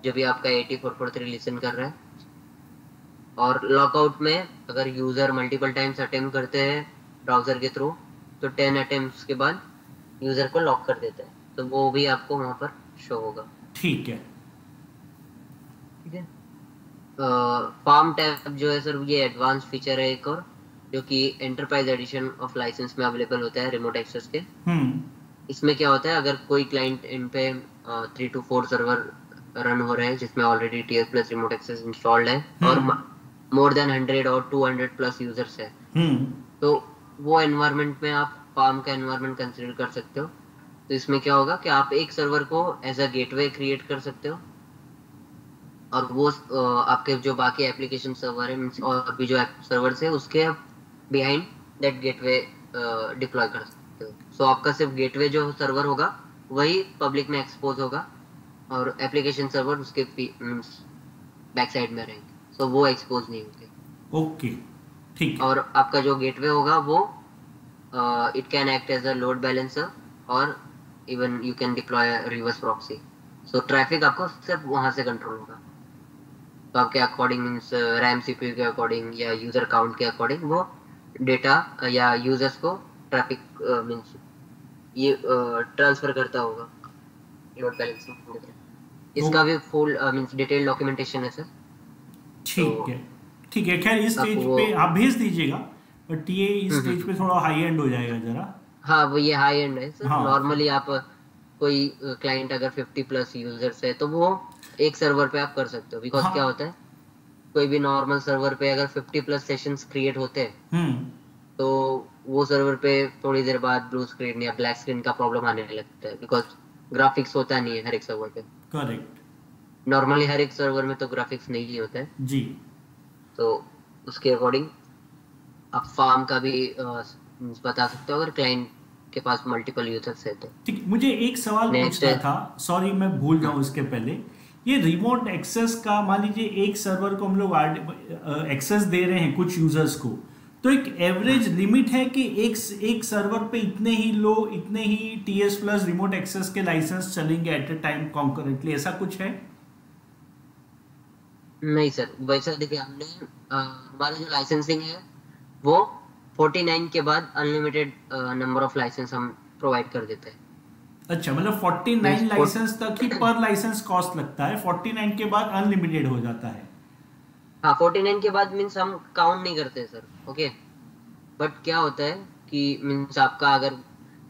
जो भी आपका 8443 लिसन कर रहा है। और लॉकआउट में अगर यूजर मल्टीपल टाइम्स अटेम्प्ट करते हैं ब्राउजर के थ्रू, तो 10 अटेम्प्ट्स के बाद यूजर को लॉक कर देता है, तो वो भी आपको वहां पर शो होगा। ठीक है। ठीक है। फार्म टैब जो है सर, ये एडवांस फीचर है एक और, जो कि एंटरप्राइज एडिशन ऑफ लाइसेंस में अवेलेबल होता है रिमोट एक्सेस के। इसमें क्या होता है, अगर कोई क्लाइंट इन पे 3 to 4 सर्वर रन हो रहे हैं जिसमें already TS plus remote access installed है और मोर देन 100 और 200 प्लस यूजर्स है, तो वो एनवायरनमेंट में आप फार्म का एनवायरनमेंट कंसिडर कर सकते हो। तो इसमें क्या होगा कि आप एक सर्वर को एज अ गेटवे क्रिएट कर सकते हो, और वो आपके जो बाकी एप्लीकेशन सर्वर है और भी जो सर्वर्स है उसके बिहाइंड दैट गेटवे डिप्लॉय कर सकते हो। सो आपका सिर्फ गेटवे जो सर्वर होगा वही पब्लिक में एक्सपोज होगा, और एप्लीकेशन सर्वर उसके बैक साइड में रहेंगे, सो वो एक्सपोज नहीं होंगे। ओके, ठीक है। और आपका जो गेटवे होगा वो it can act as a load balancer, और even you can deploy reverse proxy. So traffic आपको सिर्फ वहां से कंट्रोल होगा, तो आपके अकॉर्डिंग मींस रैम CPU के अकॉर्डिंग या यूजर काउंट के अकॉर्डिंग वो डेटा या यूजर्स को ट्रैफिक मींस ये ट्रांसफर करता होगा लोड बैलेंसिंग। इसका भी फुल मींस डिटेल डॉक्यूमेंटेशन है सर। ठीक है, ठीक है। खैर इस स्टेज वो पे आप भेज दीजिएगा, बट ये इस स्टेज पे थोड़ा हाई एंड हो जाएगा जरा। हाँ, वो ये हाई एंड है सर। हाँ। नॉर्मली आप कोई क्लाइंट अगर 50 प्लस यूजर्स है तो वो एक सर्वर पे आप कर सकते हो, बिकॉज क्या होता है, कोई भी नॉर्मल सर्वर पे अगर 50 प्लस सेशंस क्रिएट होते हैं तो वो सर्वर पे थोड़ी देर बाद ब्लू स्क्रीन या ब्लैक स्क्रीन का प्रॉब्लम आने लगता है, बिकॉज ग्राफिक्स होता नहीं है हर एक सर्वर पे। करेक्ट। नॉर्मली हर एक सर्वर में तो ग्राफिक्स नहीं होता है जी। तो उसके अकॉर्डिंग आप फार्म का भी बता सकते हो अगर क्लाइंट के पास मल्टीपल यूजर्स है तो। ठीक, मुझे एक सवाल पूछना था, सॉरी मैं भूल जाऊं इसके पहले। ये रिमोट एक्सेस का, मान लीजिए एक सर्वर को हम लोग एक्सेस दे रहे हैं कुछ यूजर्स को, तो एक एवरेज लिमिट है कि एक सर्वर पे इतने ही लोग, इतने ही TS प्लस रिमोट एक्सेस के लाइसेंस चलेंगे एट ए टाइम कॉन्करेंटली, ऐसा कुछ है? नहीं सर, वैसा देखिए हमने हमारा जो लाइसेंसिंग है वो 49 के बाद अनलिमिटेड नंबर ऑफ लाइसेंस हम प्रोवाइड कर देते हैं। अच्छा, मतलब 49 लाइसेंस तक ही पर लाइसेंस कॉस्ट लगता है, 49 के बाद अनलिमिटेड हो जाता है। हाँ, 49 के बाद मीन्स हम काउंट नहीं करते सर। ओके, बट क्या होता है कि मीन्स आपका अगर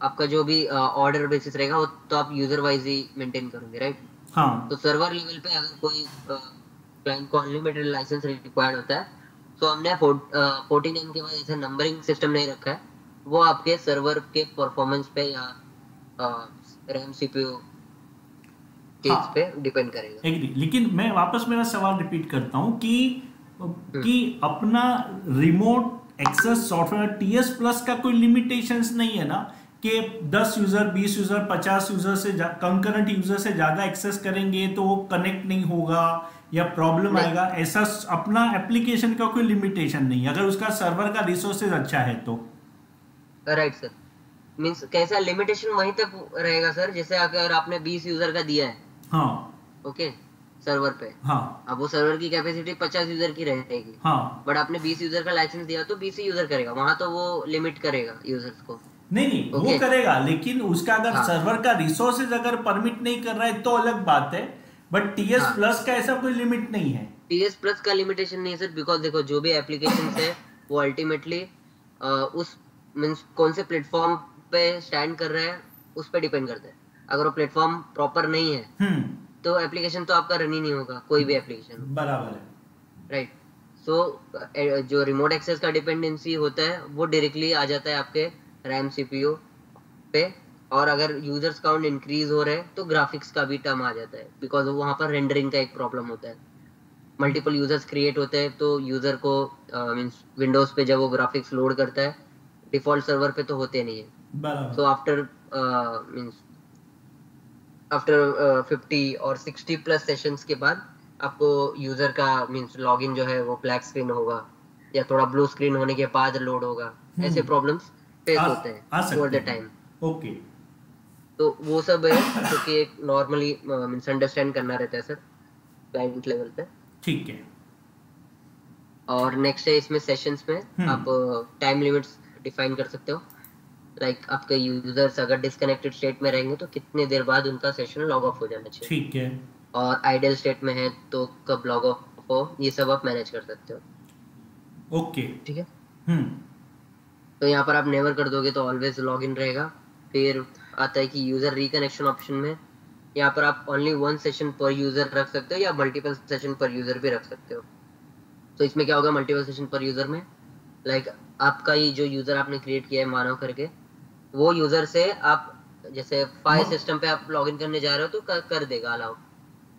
आपका जो भी ऑर्डर बेसिस रहेगा वो तो आप यूजर वाइज ही मेंटेन करोगे, राइट? हाँ। तो सर्वर लेवल पे अगर कोई क्लाइंट को अनलिमिटेड लाइसेंस रिक्वायर्ड होता है तो हमने 49 के बाद ऐसा नंबरिंग सिस्टम नहीं रखा है, वो आपके सर्वर के परफॉर्मेंस पे या रैम CPU केस पे डिपेंड करेगा। एग्री, लेकिन मैं वापस मेरा सवाल रिपीट करता हूं कि अपना remote access software TS plus का कोई लिमिटेशंस नहीं है ना, कि 10 यूजर 20 यूजर 50 यूजर से कंकरेंट यूजर से ज्यादा एक्सेस करेंगे तो वो कनेक्ट नहीं होगा या प्रॉब्लम आएगा, ऐसा अपना एप्लीकेशन का कोई लिमिटेशन नहीं, अगर उसका सर्वर का रिसोर्सेज अच्छा है तो। राइट सर, मींस कैसा लिमिटेशन वहीं तक रहेगा सर, जैसे अगर आपने 20 यूजर का दिया है हाँ ओके, सर्वर पे। हाँ अब वो सर्वर की कैपेसिटी 50 यूजर की रहेगी, हाँ। बट आपने 20 यूजर का लाइसेंस दिया तो 20 ही यूजर करेगा, वहां तो वो लिमिट करेगा यूजर्स को। नहीं नहीं वो ओके, करेगा, लेकिन उसका अगर हाँ सर्वर का रिसोर्सेज अगर परमिट नहीं कर रहा है तो अलग बात है, बट टीएस हाँ। प्लस का ऐसा कोई लिमिट नहीं है। टीएस प्लस का लिमिटेशन नहीं है सर, बिकॉज देखो जो भी एप्लीकेशन है वो अल्टीमेटली उस मीन्स कौन से प्लेटफॉर्म पे स्टैंड कर रहा है उस पर डिपेंड करता है। अगर वो प्लेटफॉर्म प्रॉपर नहीं है हम्म। तो एप्लीकेशन तो आपका रन ही नहीं होगा, कोई भी एप्लीकेशन हो। बराबर है। राइट। सो जो रिमोट एक्सेस का डिपेंडेंसी होता है वो डायरेक्टली आ जाता है आपके रैम सीपीयू पे। और अगर यूजर्स काउंट इंक्रीज हो रहे हैं तो ग्राफिक्स का भी टर्म आ जाता है, बिकॉज वहां पर रेंडरिंग का एक प्रॉब्लम होता है। मल्टीपल यूजर्स क्रिएट होते हैं तो यूजर को मींस विंडोज पे जब वो ग्राफिक्स लोड करता है डिफॉल्ट सर्वर पे तो होते नहीं है। सो बराबर। आफ्टर मींस आफ्टर 50 और 60 प्लस सेशंस के बाद आपको यूजर का मींस लॉगिन जो है वो ब्लैक स्क्रीन होगा या थोड़ा ब्लू स्क्रीन होने के बाद लोड होगा। ऐसे हम्म। प्रॉब्लम्स फेस आ, होते हैं आ ओवर सकते द हैं। टाइम। ओके। तो वो सब है जो कि एक नॉर्मली मींस अंडरस्टैंड करना रहता है सर क्लाइंट लेवल पे। ठीक है। और नेक्स्ट है इसमें सेशंस में हम्म। आप टाइम लिमिट्स डिफाइन कर सकते हो। लाइक आपके यूजर्स अगर डिस्कनेक्टेड स्टेट में रहेंगे तो कितने देर बाद उनका सेशन लॉग ऑफ हो जाना चाहिए, ठीक है। और आइडियल स्टेट में है तो कब लॉग ऑफ हो, ये सब आप मैनेज कर सकते हो। ओके। ठीक है। हम्म। तो यहाँ पर आप नेवर कर दोगे तो ऑलवेज लॉग इन रहेगा। फिर आता है कि यूजर रिकनेक्शन ऑप्शन में यहाँ पर आप ओनली वन सेशन पर यूजर रख सकते हो या मल्टीपल सेशन पर यूजर भी रख सकते हो। तो इसमें क्या होगा मल्टीपल सेशन पर यूजर में, लाइक आपका ही जो यूजर आपने क्रिएट किया है मानव करके, वो यूजर से आप जैसे फाइल म- सिस्टम पे आप लॉगिन करने जा रहे हो तो कर देगा अलाउ।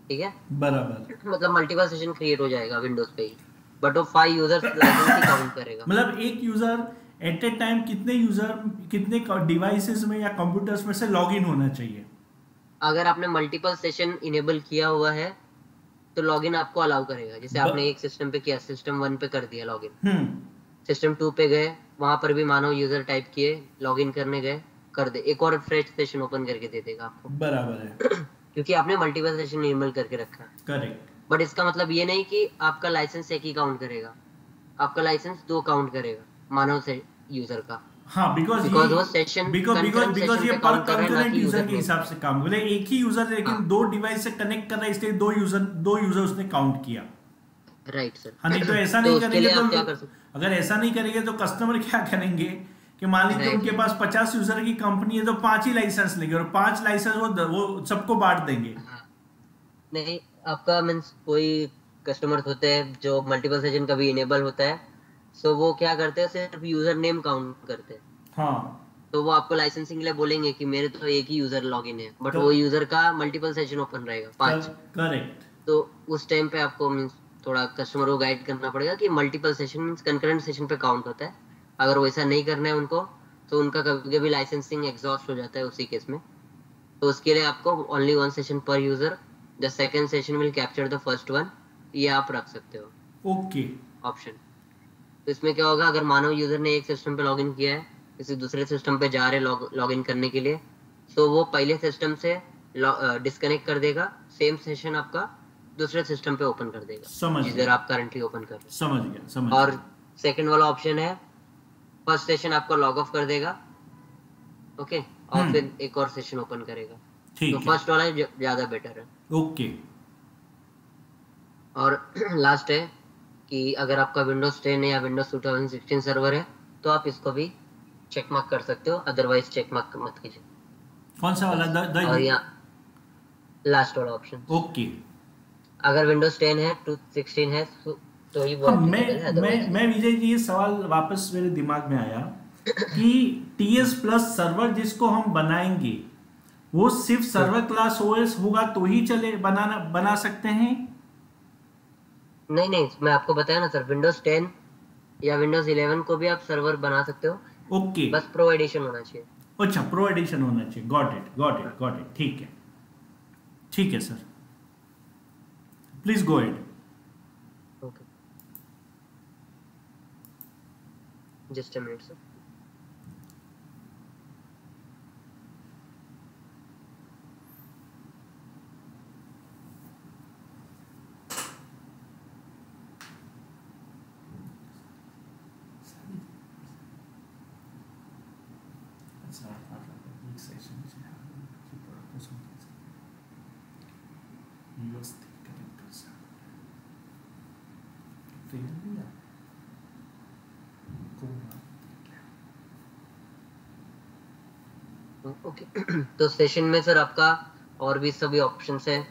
ठीक है। बराबर। मतलब मल्टीपल सेशन क्रिएट हो जाएगा विंडोज पे ही, बट वो 5 यूजर्स लाइसेंस ही काउंट करेगा। मतलब एक यूजर एट ए टाइम कितने यूजर, कितने डिवाइसेस में या कंप्यूटर्स में से लॉग इन होना चाहिए? अगर आपने मल्टीपल सेशन इनेबल किया हुआ है तो लॉगिन आपको अलाउ करेगा। जैसे ब, आपने एक सिस्टम पे किया, सिस्टम 1 पे कर दिया लॉगिन, हम्म। सिस्टम 2 पे गए, वहां पर भी मानो यूजर टाइप किए, लॉगिन करने गए, कर दे एक और फ्रेश सेशन ओपन करके दे देगा आपको। बराबर है। क्योंकि आपने मल्टीपल सेशन इनेबल करके रखा है। करेक्ट। बट इसका मतलब ये नहीं कि आपका लाइसेंस एक ही काउंट करेगा, आपका लाइसेंस 2 काउंट करेगा मानव से यूजर का। हाँ, बिकॉज ये बिकॉज वो session because because concurrent because session ये पे पर काउंट कर रहा है, ना कंकरेंट कि यूजर यूजर के नेम। हिसाब से काम, बोले एक ही यूजर लेकिन हाँ दो डिवाइस से कनेक्ट कर रहा है इसलिए दो यूजर उसने काउंट किया। Right sir. हाँ, नहीं तो ऐसा तो नहीं उसके करेंगे लिए तो आप क्या कर सकते। अगर ऐसा नहीं करेंगे तो कस्टमर क्या करेंगे कि मान लीजिए राइट उनके राइट। पास 50 यूजर की कंपनी है तो 5 ही लाइसेंस लेंगे और 5 लाइसेंस वो सबको बांट देंगे। हाँ नहीं, आपका मीन्स कोई कस्टमर्स होते हैं जो मल्टीपल सेशन कभी इनेबल होता है, सो वो क्या करते हैं सिर्फ यूजर नेम काउंट करते हैं। हाँ। तो वो आपको लाइसेंसिंग के लिए बोलेंगे कि मेरे तो एक ही यूजर लॉगिन है, बट वो यूजर का मल्टीपल सेशन ओपन रहेगा 5। करेक्ट। तो उस टाइम पे आपको मीन्स थोड़ा कस्टमर को गाइड करना पड़ेगा कि multiple session means concurrent session पे काउंट होता है। अगर वैसा नहीं करना है उनको तो उनका कभी कभी लाइसेंसिंग एग्जॉस्ट हो जाता है उसी केस में। तो उसके लिए आपको ओनली वन सेशन पर user, the second session will capture the first one, ये आप रख सकते हो ओके। ऑप्शन। तो इसमें क्या होगा, अगर मानव यूजर ने एक सिस्टम पे लॉगिन किया है, किसी दूसरे सिस्टम पे जा रहे लॉगिन करने के लिए, तो वो पहले सिस्टम से डिस्कनेक्ट कर देगा, सेम सेशन आपका दूसरे सिस्टम पे ओपन कर देगा समझ जिधर गया। आप करंटली ओपन कर रहे समझ गया। समझ हैं। और गया। सेकंड वाला ऑप्शन है फर्स्ट सेशन आपको लॉग ऑफ कर देगा, ओके, और हम्म। फिर एक और सेशन ओपन करेगा। तो ठीक है। फर्स्ट वाला ज्यादा बेटर है। ओके। और लास्ट है कि अगर आपका विंडोज 10 या विंडोज 2016 सर्वर है तो आप इसको भी चेक मार्क कर सकते हो, अदरवाइज चेक मार्क मत कीजिए कौन सा वाला बस। और द यहाँ लास्ट वाला ऑप्शन, ओके। अगर विंडोज 10 है 216 है तो ही वो हाँ, एप्लीकेबल है, अदरवाइज नहीं। मैं विजय जी ये सवाल वापस मेरे दिमाग में आया कि टीएस प्लस सर्वर जिसको हम बनाएंगे वो सिर्फ सर्वर क्लास ओएस होगा तो ही बना सकते हैं? नहीं नहीं, मैं आपको बताया ना सर, विंडोज 10 या विंडोज 11 को भी आप सर्वर बना सकते हो, ओके। बस प्रो एडिशन होना चाहिए। अच्छा, प्रो एडिशन होना चाहिए। Got it, got it, got it. ठीक है। ठीक है sir, please go ahead. Okay, just a minute sir. Okay तो सेशन में सर आपका और भी सभी ऑप्शंस है,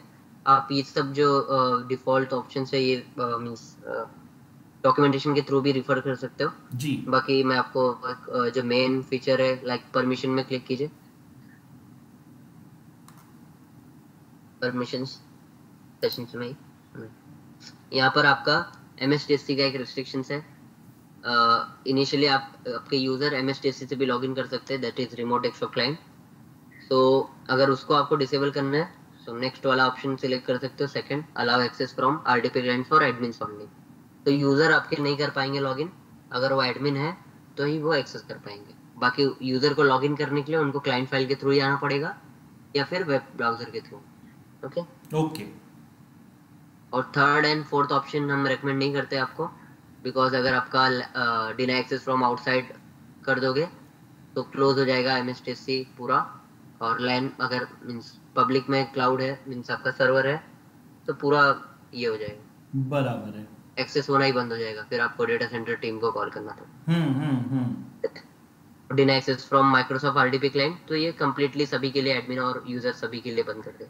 आप ये सब जो डिफॉल्ट ऑप्शंस है ये मींस डॉक्यूमेंटेशन के थ्रू भी रिफर कर सकते हो। जी बाकी मैं आपको जो मेन फीचर है लाइक परमिशन में क्लिक कीजिए, परमिशंस सेशंस में ही यहाँ पर आपका MSTSC का एक रिस्ट्रिक्शंस है। इनिशियली आपके यूजर MSTSC से भी लॉगिन कर सकते हैं, that is remote desktop client. तो अगर उसको आपको डिसेबल करना है तो नेक्स्ट वाला ऑप्शन सिलेक्ट कर सकते हो, second allow access from RDP client for admins only. तो यूजर आपके नहीं कर पाएंगे लॉगिन, अगर वो एडमिन है तो ही वो एक्सेस कर पाएंगे। बाकी यूजर को लॉगिन करने के लिए उनको क्लाइंट फाइल के थ्रू ही आना पड़ेगा या फिर वेब ब्राउजर के थ्रू। Okay okay. और थर्ड एंड फोर्थ ऑप्शन हम रेकमेंड नहीं करते आपको, बिकॉज अगर आपका डिनाई एक्सेस फ्रॉम आउटसाइड कर दोगे तो क्लोज हो जाएगा MSTSC पूरा, और लैन अगर मींस पब्लिक में क्लाउड है मींस आपका सर्वर है तो पूरा ये हो जाएगा, बराबर है, एक्सेस होना ही बंद हो जाएगा, फिर आपको डेटा सेंटर टीम को कॉल करना था। हम्म। Deny access from Microsoft RDP client, तो ये कम्प्लीटली सभी के लिए, एडमिन और यूजर सभी के लिए बंद कर दे।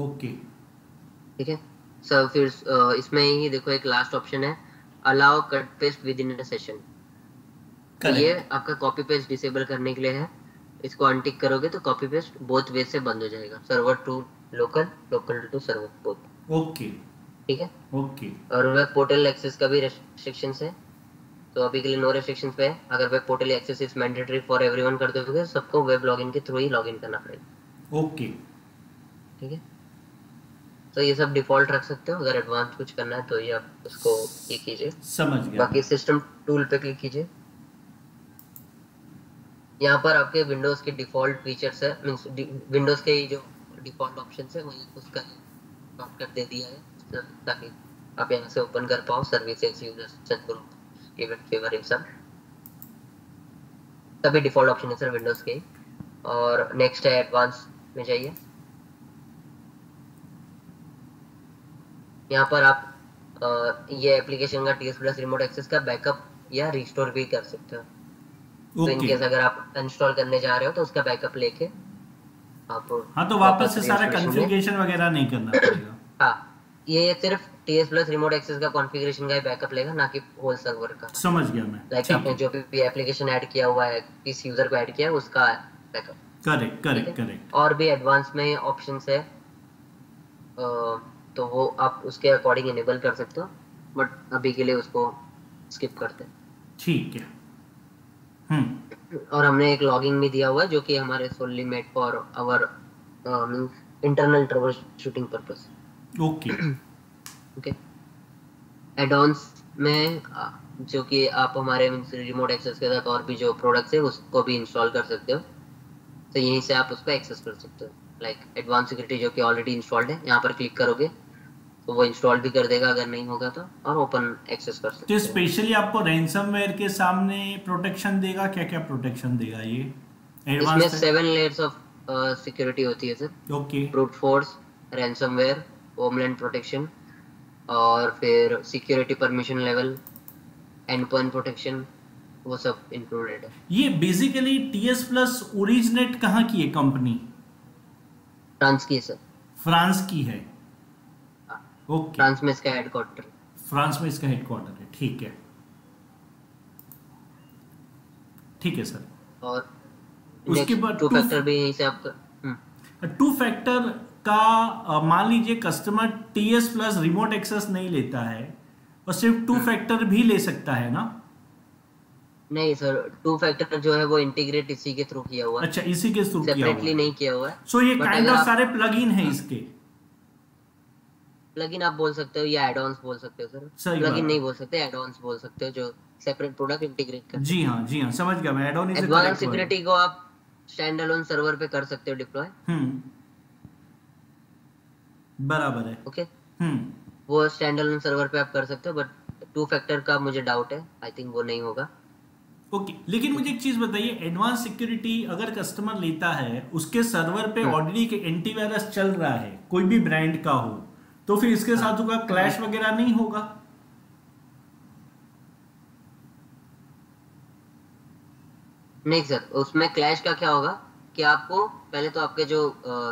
ओके ठीक है सर। फिर इसमें ही देखो एक लास्ट ऑप्शन है, allow cut paste with in a session. तो ये आपका कॉपी पेस्ट डिसेबल करने के लिए है, इसको अनटिक करोगे तो कॉपी पेस्ट बोथ वे से बंद हो जाएगा, server to local, local to server both. Okay ठीक है ओके। और वेब पोर्टल एक्सेस का भी रेस्ट्रिक्शंस है, तो अभी के लिए नो रेस्ट्रिक्शंस पे है। अगर web portal access is mandatory for everyone कर दोगे, सबको वेब लॉगिन के थ्रू ही लॉगिन करना पड़ेगा। ओके ठीक है तो ये सब डिफॉल्ट रख सकते हो, अगर एडवांस कुछ करना है तो ये आप उसको ये कीजिए। समझ गया। बाकी सिस्टम टूल पे क्लिक कीजिए, यहाँ पर आपके विंडोज के डिफॉल्ट फीचर्स है, मींस विंडोज के जो डिफॉल्ट ऑप्शंस है वही उसका शॉर्टकट दे दिया है ताकि आप यहाँ से ओपन कर पाओ, services, users, group, event, favour, इन सब सभी डिफॉल्ट ऑप्शन है सर विंडोज के। और नेक्स्ट है एडवांस में जाइए, यहाँ पर आप ये एप्लीकेशन का TS+ रिमोट एक्सेस का बैकअप या रिस्टोर भी कर सकते हो। तो इन केस अगर आप इंस्टॉल करने जा रहे हो तो उसका बैकअप लेके आप हाँ तो वापस से सारा कॉन्फ़िगरेशन वगैरह नहीं करना पड़ेगा। हाँ ये सिर्फ TS+ रिमोट एक्सेस का कॉन्फ़िगरेशन का ही बैकअप लेगा, ना कि होल सर्वर का। समझ गया मैं। लाइक आपने जो भी एप्लीकेशन ऐड किया हुआ है, किस यूजर को ऐड किया है उसका बैकअप। Correct correct correct. और भी एडवांस में ऑप्शंस है तो वो आप उसके अकॉर्डिंग इनेबल कर सकते हो, बट अभी के लिए उसको स्किप करते हैं। ठीक है। और हमने एक लॉगिंग भी दिया हुआ है जो कि हमारे solely made for our internal troubleshooting purpose. Okay okay add ons में जो कि आप हमारे रिमोट एक्सेस के साथ और भी जो प्रोडक्ट्स है उसको भी इंस्टॉल कर सकते हो, तो यहीं से आप उसको एक्सेस कर सकते हो। लाइक एडवांस सिक्योरिटी जो कि ऑलरेडी इंस्टॉल्ड है, यहाँ पर क्लिक करोगे तो वो इंस्टॉल भी कर देगा अगर नहीं होगा तो, और ओपन एक्सेस कर सकते तो हो। स्पेशली आपको रैंसमवेयर के सामने प्रोटेक्शन देगा, क्या क्या प्रोटेक्शन देगा ये इसमें 7 लेयर्स ऑफ सिक्योरिटी होती है sir. Okay. Brute force, ransomware, homeland protection, और फिर security permission level, and point protection, वो सब इंक्लूडेड है। ये बेसिकली TS+ ओरिजिनेट कहाँ की है कंपनी? फ्रांस की है सर। फ्रांस की है। ओके फ्रांस में इसका हेडक्वार्टर, फ्रांस में इसका हेडक्वार्टर है। ठीक है ठीक है सर। और उसके बाद टू फैक्टर भी यहीं से आपका टू फैक्टर का मान लीजिए कस्टमर TS+ रिमोट एक्सेस नहीं लेता है और सिर्फ टू फैक्टर भी ले सकता है ना? नहीं सर, टू फैक्टर जो है वो इंटीग्रेट इसी के थ्रू किया हुआ है। अच्छा इसी के थ्रू किया हुआ सेपरेटली है। नहीं किया हुआ है। सो ये But काइंड अगर ऑफ आप सारे प्लगइन है इसके। प्लगइन आप बोल सकते हो या एड-ऑन्स बोल सकते हो सर। सही बात प्लगइन है। नहीं बोल सकते, एड-ऑन्स बोल सकते हो, जो सेपरेट प्रोडक्ट इंटीग्रेट करते जी हाँ समझ गया मैं। Add-on is a advance correct word. Security को आप स्टैंड अलोन सर्वर पे कर सकते हो डिप्लॉय। बराबर है। ओके वो स्टैंड अलोन सर्वर पे आप कर सकते हो, बट टू फैक्टर का मुझे डाउट है, आई थिंक वो नहीं होगा। ओके लेकिन मुझे एक चीज बताइए, एडवांस सिक्योरिटी अगर कस्टमर लेता है, उसके सर्वर पे ऑलरेडी के एंटीवायरस चल रहा है कोई भी ब्रांड का हो, तो फिर इसके साथ होगा क्लैश वगैरह नहीं होगा? नहीं सर, उसमें क्लैश का क्या होगा, कि आपको पहले तो आपके जो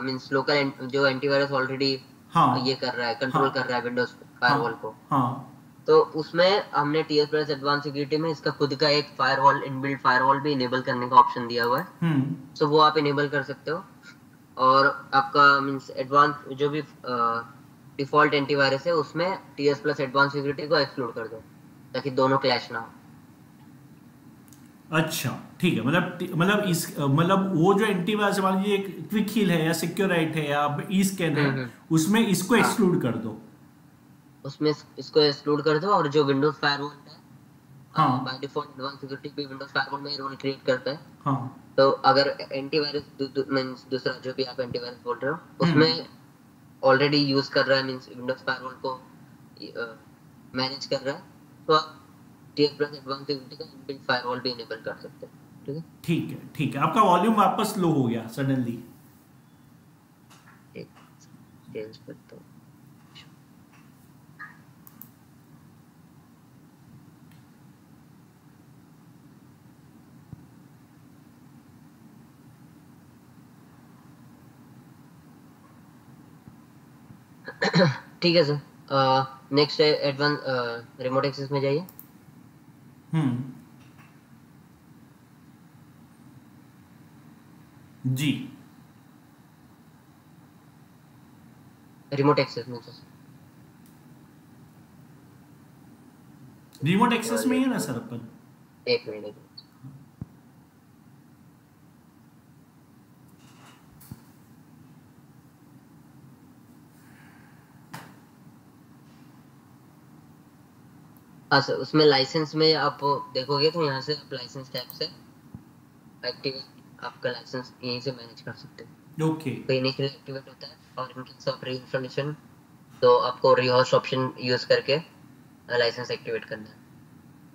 मींस लोकल जो एंटीवायरस ऑलरेडी हाँ ये कर रहा है, हाँ कंट्रोल कर रहा है विंडोज हाँ फायरवॉल को, हाँ। तो उसमें हमने टीएस प्लस एडवांस सिक्योरिटी में इसका खुद का एक फायरवॉल, इनबिल्ट फायरवॉल भी इनेबल करने का ऑप्शन दिया हुआ है। हम्म। सो वो आप इनेबल कर सकते हो। और आपका मींस एडवांस जो भी डिफॉल्ट एंटीवायरस है उसमें टीएस प्लस एडवांस सिक्योरिटी को एक्सक्लूड कर दो, ताकि दोनों क्लैश ना हो। अच्छा ठीक है, मतलब इस मतलब वो जो एंटीवायरस मान लीजिए क्विक हील है या सिक्योराइट है या ई स्कैन है, हम्म। उसमें इसको हाँ, एक्सक्लूड कर दो। उसमें इसको एक्सक्लूड कर दो। और जो विंडोज फायरवॉल है हाँ बाय डिफॉल्ट एडवांस सिक्योरिटी भी विंडोज फायरवॉल में ही रोल क्रिएट करता है। हाँ। तो अगर एंटीवायरस मींस दूसरा जो भी आप एंटीवायरस बोल रहे हो हम्म। उसमें ऑलरेडी यूज कर रहा है, मींस विंडोज फायरवॉल को मैनेज कर रहा है, तो आप टीएस प्लस एडवांस सिक्योरिटी का इनबिल्ट फायरवॉल भी इनेबल कर सकते हैं। ठीक है, ठीक है ठीक है, आपका वॉल्यूम वापस लो हो गया सडनली। एक चेंज करता हूँ। ठीक है सर, नेक्स्ट है एडवांस रिमोट एक्सेस में जाइए। हम्म। जी। रिमोट एक्सेस में सर रिमोट एक्सेस में ही लेट है ना मी, सर अपन? एक मिनट एक मिनट। हाँ सर, उसमें लाइसेंस में आप देखोगे तो यहाँ से आप लाइसेंस टैब से एक्टिवेट आपका लाइसेंस यहीं से मैनेज कर सकते हैं। ओके। तो इनिशियली एक्टिवेट होता है, और इन केस ऑफ रीइंस्टॉलेशन तो आपको रीहोस्ट ऑप्शन यूज करके लाइसेंस एक्टिवेट करना है।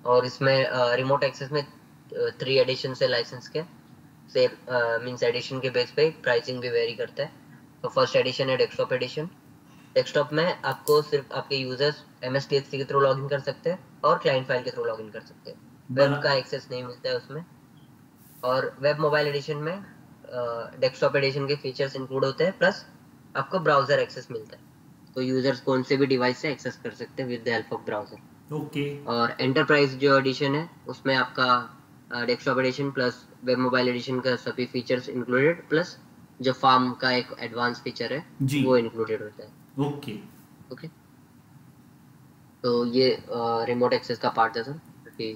और इसमें रिमोट एक्सेस में 3 एडिशन से लाइसेंस के से मींस एडिशन के बेस पे प्राइसिंग भी वेरी करता है। तो फर्स्ट एडिशन है डेस्कटॉप एडिशन। डेस्कटॉप में आपको सिर्फ आपके यूजर्स MSTXC के थ्रू लॉगिन कर सकते हैं और क्लाइंट फाइल के थ्रू लॉगिन कर सकते हैं। वेब बरा का एक्सेस नहीं मिलता है उसमें। और वेब मोबाइल एडिशन में डेस्कटॉप एडिशन के फीचर्स इंक्लूड होते हैं, प्लस आपको ब्राउजर एक्सेस मिलता है। तो यूजर्स कौन से भी डिवाइस से एक्सेस कर सकते हैं with the help of browser. Okay. और एंटरप्राइज जो एडिशन है उसमें आपका desktop edition plus web mobile edition का सभी फीचर्स इंक्लूडेड, प्लस जो फार्म का एक एडवांस फीचर है जी। वो इंक्लूडेड होता है। ओके। ओके, तो ये रिमोट एक्सेस का पार्ट है सर कि